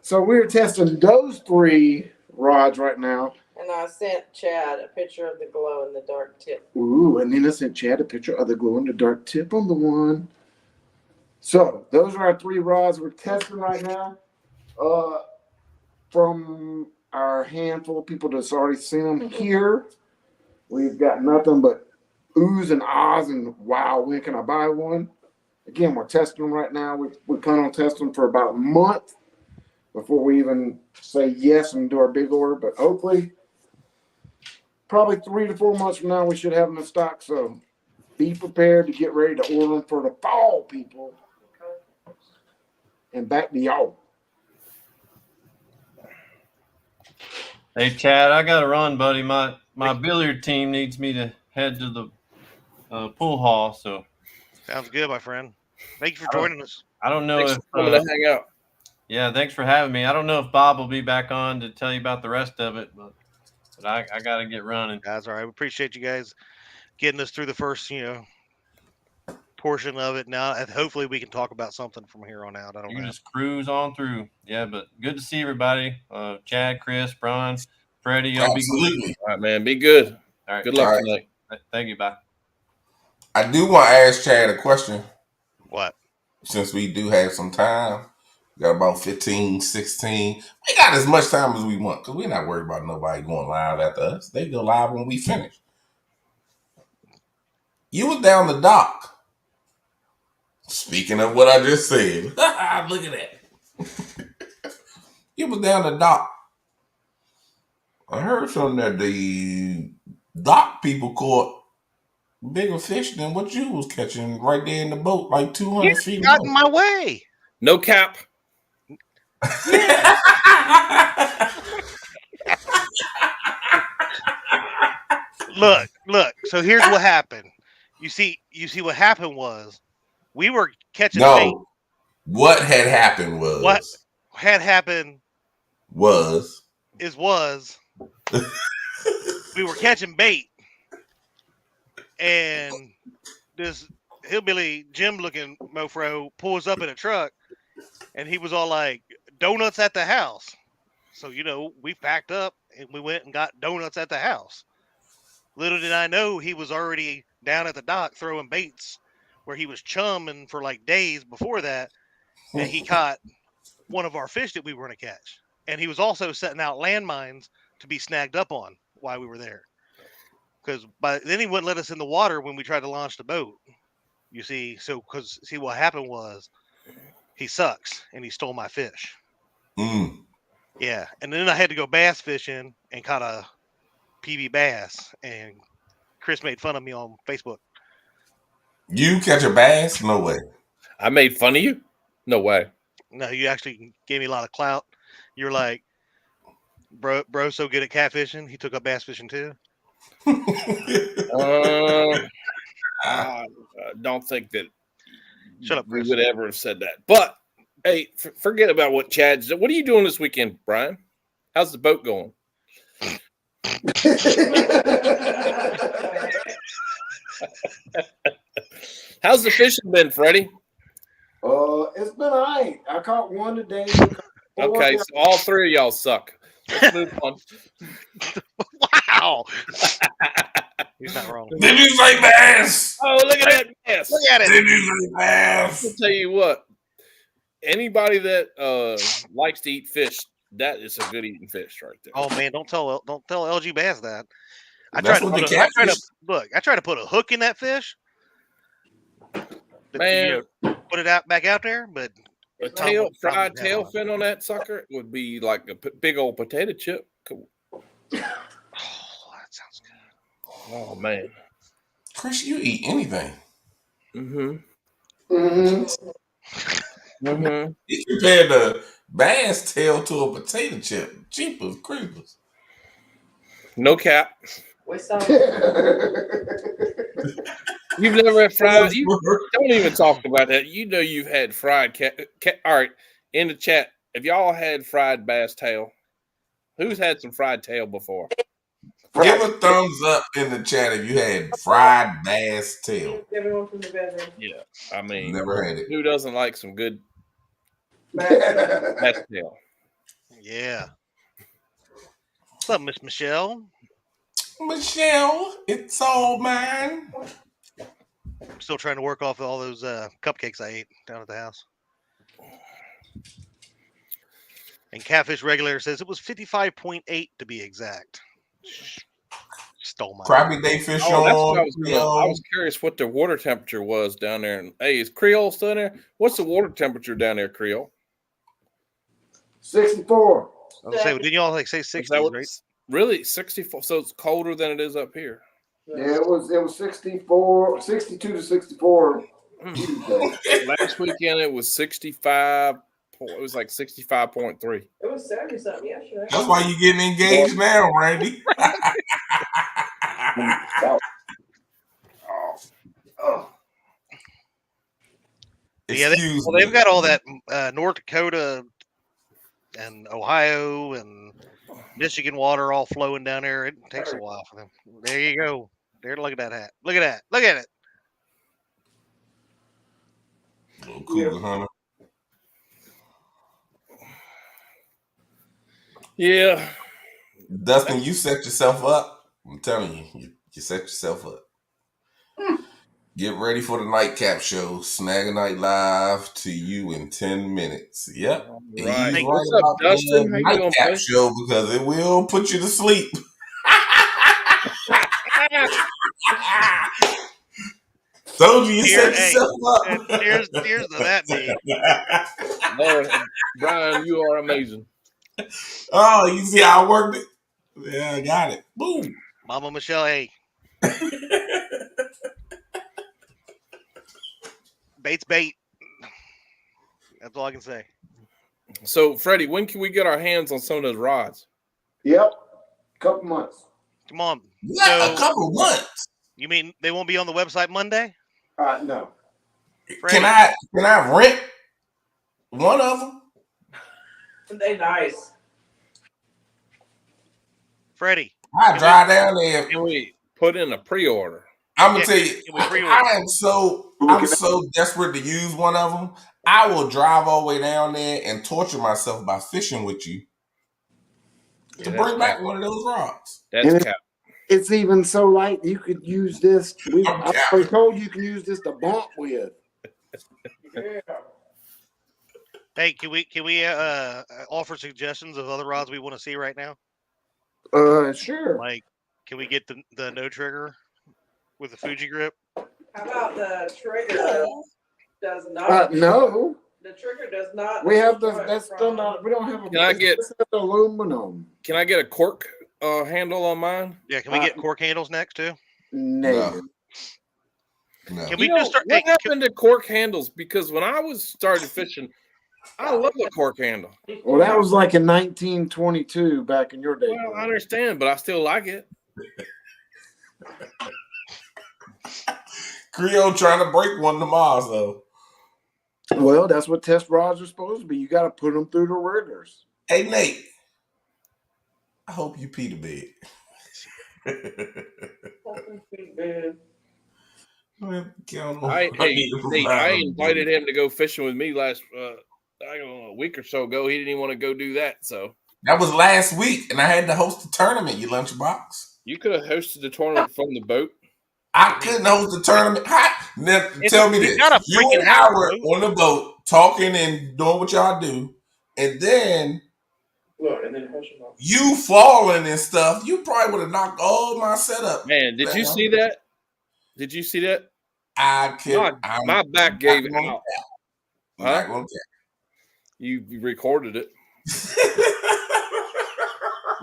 So we're testing those 3 rods right now. And I sent Chad a picture of the glow in the dark tip. Ooh, and then I sent Chad a picture of the glow in the dark tip on the one. So those are our 3 rods we're testing right now. From our handful of people that's already seen them here, we've got nothing but oohs and ahs and wow, when can I buy one? Again, we're testing them right now. We plan on testing them for about a month before we even say yes and do our big order. But hopefully, probably 3 to 4 months from now, we should have them in stock. So be prepared to get ready to order them for the fall, people. And back to y'all. Hey, Chad, I got to run, buddy. My billiard team needs me to head to the pool hall. So Sounds good, my friend. Thank you for joining us. I don't know Thanks if for coming to hang out. yeah, thanks for having me. I don't know if Bob will be back on to tell you about the rest of it, but I got to get running. That's all right. We appreciate you guys getting us through the first, portion of it. Now, and hopefully, we can talk about something from here on out. I don't You know. just cruise on through. Yeah, but good to see everybody. Chad, Chris, Brian, Freddie, y'all be good. Absolutely. All right, man. Be good. All right. Good luck All right. tonight. Thank you. Bye. I do want to ask Chad a question What? since we do have some time. We got about 15, 16. We got as much time as we want because we're not worried about nobody going live after us. They go live when we finish. You was down the dock. Speaking of what I just said. Look at that. You was down the dock. I heard something that the dock people caught bigger fish than what you was catching right there in the boat, like 200 feet Got away. in my way. No cap. Look. So here's what happened. You see what happened was we were catching bait. No, what had happened What had happened was we were catching bait, and this hillbilly Jim looking mofro pulls up in a truck, and he was all like, "Donuts at the house." So we packed up and we went and got donuts at the house. Little did I know he was already down at the dock throwing baits, where he was chumming for like days before that, and he caught one of our fish that we were going to catch. And he was also setting out landmines to be snagged up on while we were there. Because then he wouldn't let us in the water when we tried to launch the boat. You see, see what happened was he sucks and he stole my fish. Mm. Yeah, and then I had to go bass fishing and caught a PB bass, and Chris made fun of me on Facebook. You catch a bass? No way. I made fun of you? No way. No, you actually gave me a lot of clout. You're like, bro, so good at catfishing. He took up bass fishing too. I don't think that Shut up, we Chris. would ever have said that. But hey, forget about what Chad's. What are you doing this weekend, Brian? How's the boat going? How's the fishing been, Freddie? It's been all right. I caught one today. Okay, so all three of y'all suck. Let's move on. Wow. He's not wrong. Did you say bass? Oh, look at that mess. Look at it. Did you say bass? I'll tell you what. Anybody that likes to eat fish, that is a good eating fish right there. Oh man, don't tell LG Bass that. I That's tried what to the catfish. I tried to put a hook in that fish. Man, put it back out there, but a fried tail fin on that sucker would be like a big old potato chip. Cool. Oh, that sounds good. Oh man, Chris, you eat anything. Mm-hmm. You compared the bass tail to a potato chip. Jeepers creepers. No cap. We saw. You've never had fried. You don't even talk about that. You know you've had fried cat. All right, in the chat, if y'all had fried bass tail, who's had some fried tail before? Give a thumbs up in the chat if you had fried bass tail. Everyone from the bedroom. Yeah, I mean, Never had it. who doesn't like some good Back. bass tail? Yeah. What's up, Miss Michelle? Michelle, it's all mine. I'm still trying to work off all those cupcakes I ate down at the house. And Catfish Regulator says it was 55.8 to be exact. Stole my Crappie day fish Oh, that's what on. I was curious what the water temperature was down there. And hey, is Creole still in there? What's the water temperature down there, Creole? 64. I was saying, didn't y'all like say 60s, right? Really, 64. So it's colder than it is up here. Yeah, it was 64, 62 to 64 Tuesday. Last weekend it was 65. It was like 65.3. It was 70 something yesterday. That's why you getting engaged now, Randy. Yeah, Excuse they've me. got all that North Dakota and Ohio and Michigan water all flowing down there. It takes a while for them. There you go. There, look at that hat. Look at that. Look at it. Little cougar hunter. Yeah. Dustin, you set yourself up. I'm telling you, you set yourself up. Get ready for the nightcap show. Snag a Night Live to you in 10 minutes. Yep. Right. He's What's right up, about Dustin? the How you doing, nightcap buddy? show because it will put you to sleep. Told you, set yourself up. Cheers to that, B. Lord, Brian, you are amazing. Oh, you see how I worked it? Yeah, I got it. Boom. Mama Michelle, hey. Bait's bait. That's all I can say. So, Freddie, when can we get our hands on some of those rods? Yep. Couple months. Come on. What? A couple months? You mean they won't be on the website Monday? No. Freddie. Can I rent one of them? They nice. Freddie. I drive down there. Can we put in a pre-order? I'm gonna tell you, can we pre-order? I'm so desperate to use one of them. I will drive all the way down there and torture myself by fishing with you to bring back one of those rods. That's cap. It's even so light you could use this. I was told you can use this to bump with. Yeah. Hey, can we offer suggestions of other rods we want to see right now? Sure. Like, can we get the no trigger with the Fuji grip? How about the trigger? Does not. No. The trigger does not. We have the. That's still not. We don't have a. Can I get aluminum? Can I get a cork handle on mine? Yeah. Can we get cork handles next too? No. Can we You know, just start? what happened to cork handles? Because when I started fishing, I love a cork handle. Well, that was like in 1922 back in your day. Well, I understand, but I still like it. Creole trying to break one tomorrow, though. Well, that's what test rods are supposed to be. You got to put them through the rigors. Hey, Nate. I hope you pee the bed. I invited him to go fishing with me last I don't know, a week or so ago. He didn't even want to go do that. So that was last week, and I had to host a tournament, you lunchbox. You could have hosted the tournament from the boat. I couldn't host the tournament. Now, tell me this. You and I were on the boat talking and doing what y'all do, and then you falling and stuff, you probably would have knocked all my setup. Man, did you see that? Did you see that? My back gave out. Huh? You recorded it.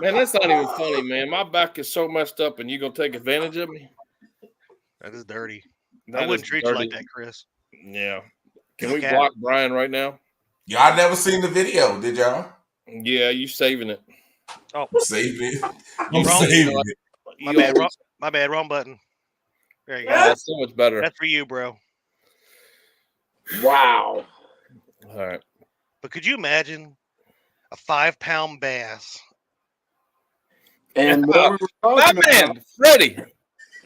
Man, that's not even funny, man. My back is so messed up, and you gonna take advantage of me? That is dirty. I wouldn't treat you like that, Chris. Yeah. Can we block Brian right now? Y'all never seen the video, did y'all? Yeah, you saving it. Oh, save it. I'm saving it. My bad. Wrong button. There you go. That's so much better. That's for you, bro. Wow. All right. But could you imagine a 5-pound bass? And what we were talking about, Freddie.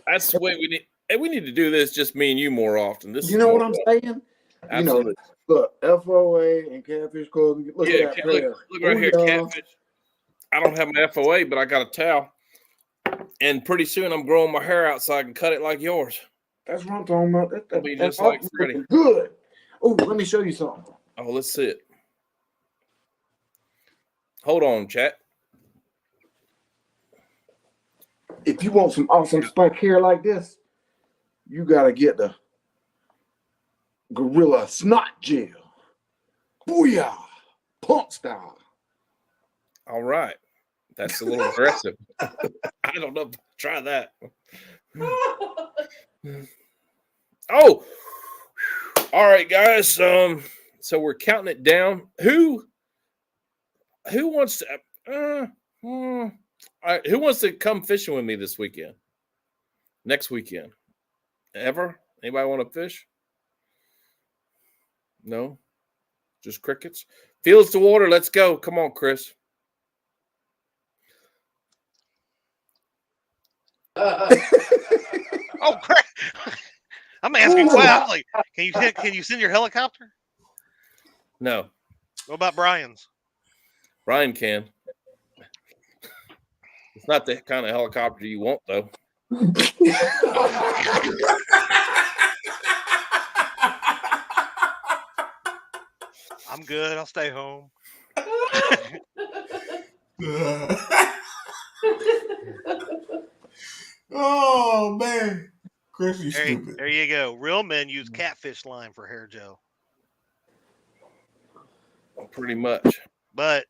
That's the way we need. Hey, we need to do this, just me and you, more often. This, you know what I'm saying? Absolutely. You know, look, FOA and Catfish Clothing. Look at that pair. Look right here, Catfish. I don't have my FOA, but I got a towel. And pretty soon I'm growing my hair out so I can cut it like yours. That's what I'm talking about. That'll be just like Freddie. Good. Oh, let me show you something. Oh, let's see it. Hold on, chat. If you want some awesome spike hair like this, you gotta get the Gorilla Snot Gel. Booyah! Pump style. All right. That's a little aggressive. I don't know. Try that. Oh, all right, guys. So we're counting it down. Who wants to? All right, who wants to come fishing with me this weekend? Next weekend? Ever? Anybody want to fish? No, just crickets. Fields to water. Let's go. Come on, Chris. Oh crap! I'm asking quietly. Can you send your helicopter? No. What about Brian's? Brian can. It's not the kind of helicopter you want, though. I'm good. I'll stay home. Oh man, Chris, you stupid. There you go. Real men use catfish line for hair gel. Pretty much. But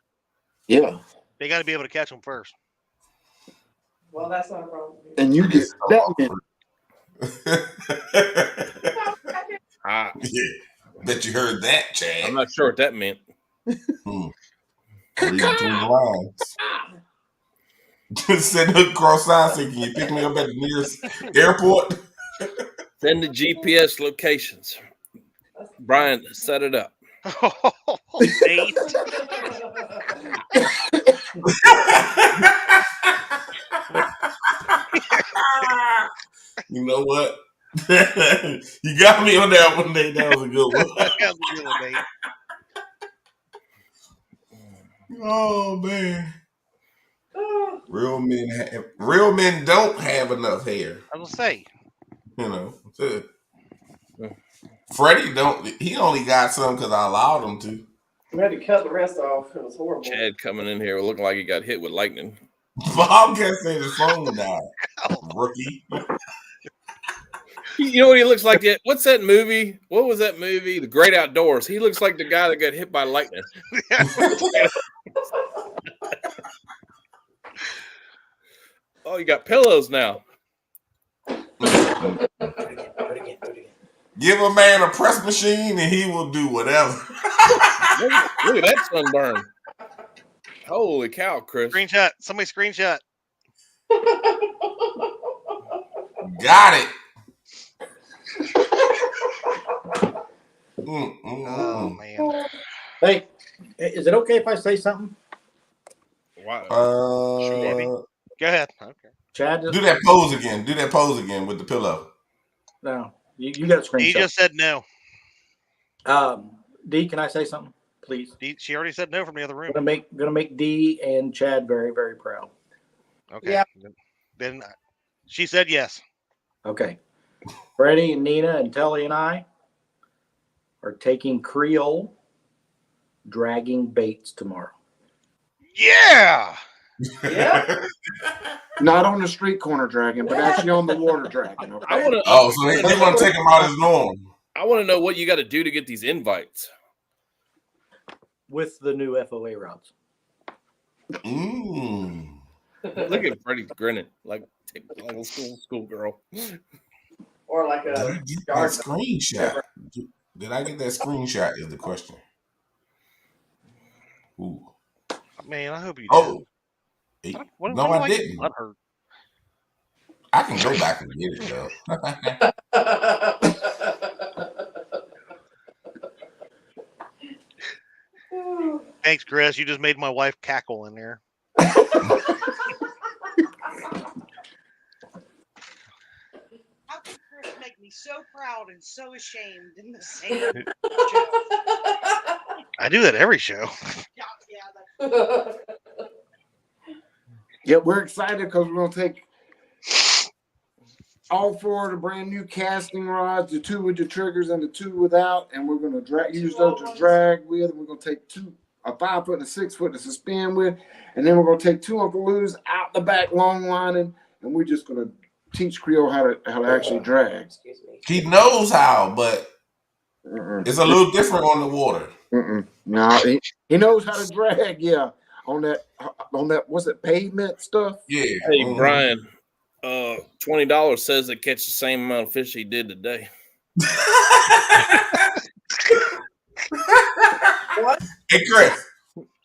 yeah, they got to be able to catch them first. Well, that's not a problem. And you get that. Yeah, bet you heard that, Chad. I'm not sure what that meant. Read between the lines. Send a cross sign saying, "Can you pick me up at the nearest airport?" Send the GPS locations. Brian, set it up. Eight. You know what? You got me on that one, Nate. That was a good one. That was a good one, Nate. Oh man. Real men don't have enough hair. I will say. You know. Freddie don't. He only got some because I allowed him to. We had to cut the rest off. It was horrible. Chad coming in here looking like he got hit with lightning. Bob can't say his phone died. Rookie. You know what he looks like? What's that movie? What was that movie? The Great Outdoors. He looks like the guy that got hit by lightning. Oh, you got pillows now. Give a man a press machine and he will do whatever. Look at that sunburn. Holy cow, Chris. Screenshot. Somebody screenshot. Got it. Oh, man. Hey, is it okay if I say something? Wow. Go ahead. Okay. Chad, Do that pose again. Do that pose again with the pillow. No, you got a screenshot. He just said no. D, can I say something, please? She already said no from the other room. Gonna make D and Chad very, very proud. Okay. Yeah. Then she said yes. Okay. Freddie and Nina and Telly and I are taking Creole dragging baits tomorrow. Yeah. Yeah. Not on the street corner dragon, but actually on the water dragon. Okay? I want to. Oh, so they want to take him out as normal. I want to know what you got to do to get these invites. With the new FOA routes. Look at Freddie grinning like a school girl. Or like Did I a get yard. that screenshot? Did I get that screenshot? Is the question. Ooh. Man, I hope you did. Oh. What No, do I didn't. What hurt? I can go back and get it though. Thanks, Chris. You just made my wife cackle in there. How can Chris make me so proud and so ashamed in the same show? I do that every show. Yeah, Yeah, we're excited because we're going to take all four of the brand new casting rods, the two with the triggers and the two without, and we're going to use those to drag with. We're going to take a 5 foot and a 6 foot to suspend with, and then we're going to take two Uncle Lou's out the back long lining, and we're just going to teach Creole how to actually drag. Excuse me. He knows how, but it's a little different on the water. No, he knows how to drag. Yeah, on that what's it, pavement stuff? Yeah. Hey, Brian, $20 says it catch the same amount of fish he did today. What? Hey, Chris,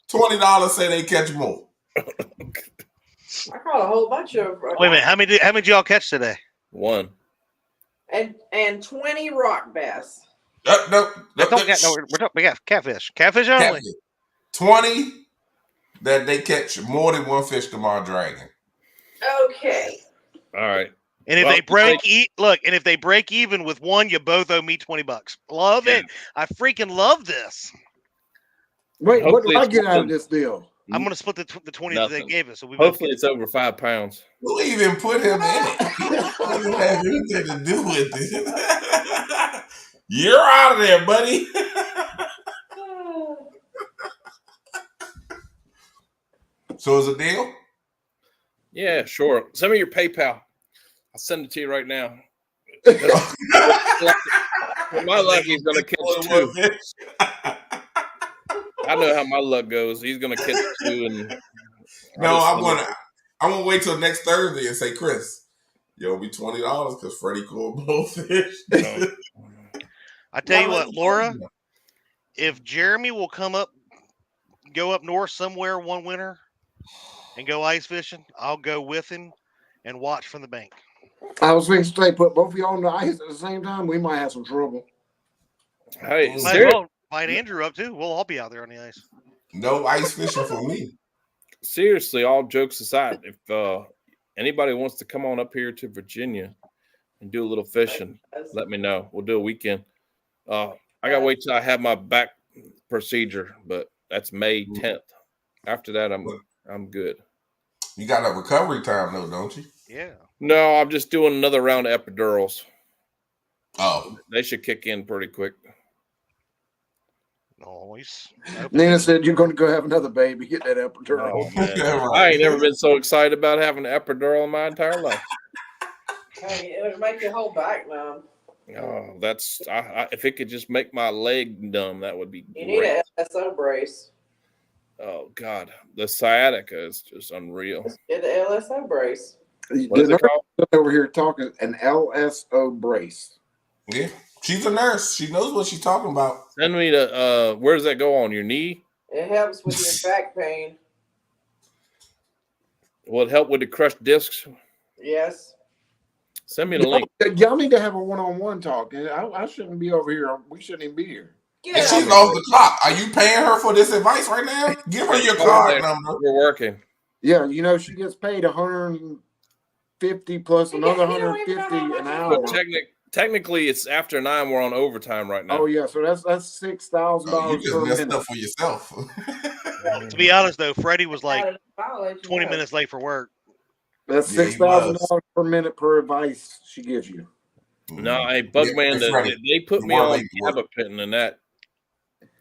$20 say they catch more. I caught a whole bunch of. Wait a minute. How many did y'all catch today? One. And 20 rock bass. No, We got catfish. Catfish only. catfish. 20 that they catch more than one fish tomorrow dragging. Okay. All right. And if Well, they if they break even with one, you both owe me $20. Love it. I freaking love this. Wait, what do Hopefully I it's get out of good. this deal? I'm gonna split the 20 that they Nothing. gave us. So we Hopefully it's over 5 pounds. Who even put him in it? He didn't have anything to do with it. You're out of there, buddy. So is it a deal? Yeah, sure. Send me your PayPal. I'll send it to you right now. My luck, he's going to catch two. I know how my luck goes. He's going to catch two. And No, I'm gonna wait till next Thursday and say, Chris, you'll be $20 because Freddie caught both fish. No. I tell you what, Laura, if Jeremy will come up go up north somewhere one winter and go ice fishing, I'll go with him and watch from the bank. I was thinking, say, put both of y'all on the ice at the same time. We might have some trouble. Hey, Might as seriously, well invite Andrew up too. We'll all be out there on the ice. No ice fishing for me. seriously, all jokes aside, if anybody wants to come on up here to Virginia and do a little fishing, let me know. We'll do a weekend. I gotta wait till I have my back procedure, but that's May 10th. After that, I'm good. You got a recovery time though, don't you? Yeah. No, I'm just doing another round of epidurals. Oh, They should kick in pretty quick. Always. Nina said you're going to go have another baby. Get that epidural. Oh, man. Yeah, right. I ain't never been so excited about having an epidural in my entire life. Hey, it would make your whole back numb. Oh, that's if it could just make my leg numb, that would be You great. need an LSO brace. Oh God, the sciatica is just unreal. Get the LSO brace. What is it called? Over here talking an LSO brace. Yeah, she's a nurse. She knows what she's talking about. Send me the where does that go on your knee? It helps with your back pain. Will it help with the crushed discs? Yes. Send me the link. Y'all need to have a one-on-one talk. I shouldn't be over here. We shouldn't even be here. And she's off the clock. Are you paying her for this advice right now? Give her your card number. We're working. Yeah, she gets paid $150 plus another $150 an hour. But technically, it's after 9. We're on overtime right now. Oh yeah, so that's $6,000 You just per messed minute. up for yourself. To be honest though, Freddie was like 20 minutes late for work. That's $6,000 per minute per advice she gives you. No, hey, Bugman, they put me on gabapentin, and that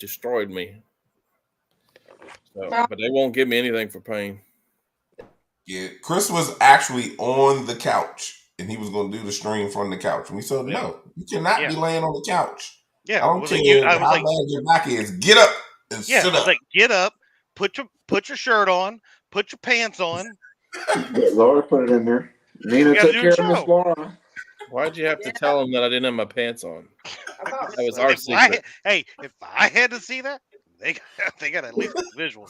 destroyed me. So, but they won't give me anything for pain. Yeah, Chris was actually on the couch, and he was going to do the stream from the couch. And we said, no, you cannot be laying on the couch. Yeah, I don't care how bad your back is. Get up and sit up. Like, get up, put your shirt on, put your pants on. Laura put it in there. Nina took care of Miss Laura. Why'd you have to tell them that I didn't have my pants on? That was our secret. If I had to see that, they got at least a visual.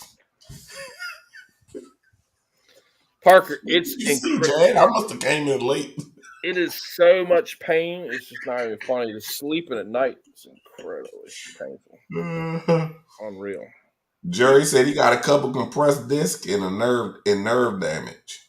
Parker, it's incredible. I must have came in late. It is so much pain. It's just not even funny. Just sleeping at night is incredibly painful. Unreal. Jerry said he got a couple compressed disc and nerve damage.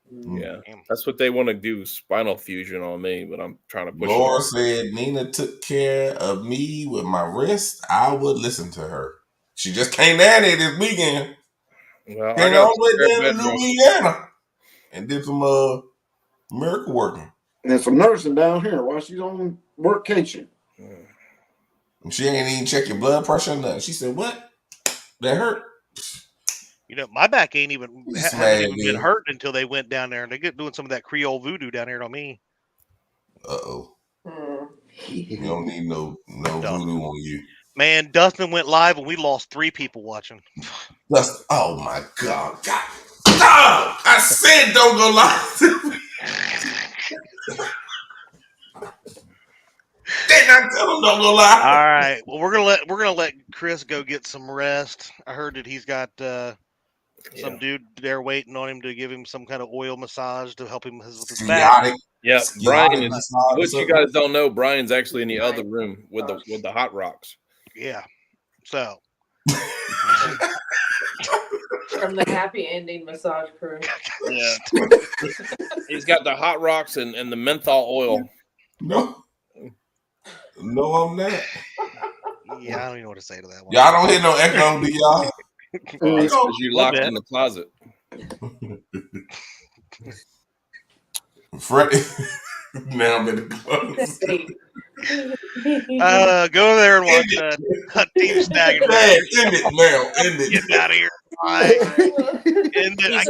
Yeah, that's what they want to do, spinal fusion on me, but I'm trying to push Laura said Nina took care of me with my wrist. I would listen to her. She just came down here this weekend. Well, came all the way down to Louisiana and did some miracle working. And some nursing down here while she's on workcation. And she ain't even check your blood pressure or nothing. She said, what? That hurt? My back ain't even haven't even been hurt until they went down there and they get doing some of that Creole voodoo down here on me. Uh-oh. You don't need no voodoo on you. Man, Dustin went live and we lost 3 people watching. Dustin, oh my God. No! I said don't go live. Didn't I tell him don't go live? All right. Well, we're gonna let Chris go get some rest. I heard that he's got some dude there waiting on him to give him some kind of oil massage to help him with his back. Yep, Brian is. What you guys don't know, Brian's actually in the other room with the hot rocks. Yeah. So. From the happy ending massage crew. Yeah. He's got the hot rocks and the menthol oil. No, I'm not. Yeah, I don't even know what to say to that one. Y'all don't hear no echo, do y'all? Because you locked in the closet. Freddie, now I'm in the closet. Go there and watch Team Stag. End it now. End it. Get out of here. End it.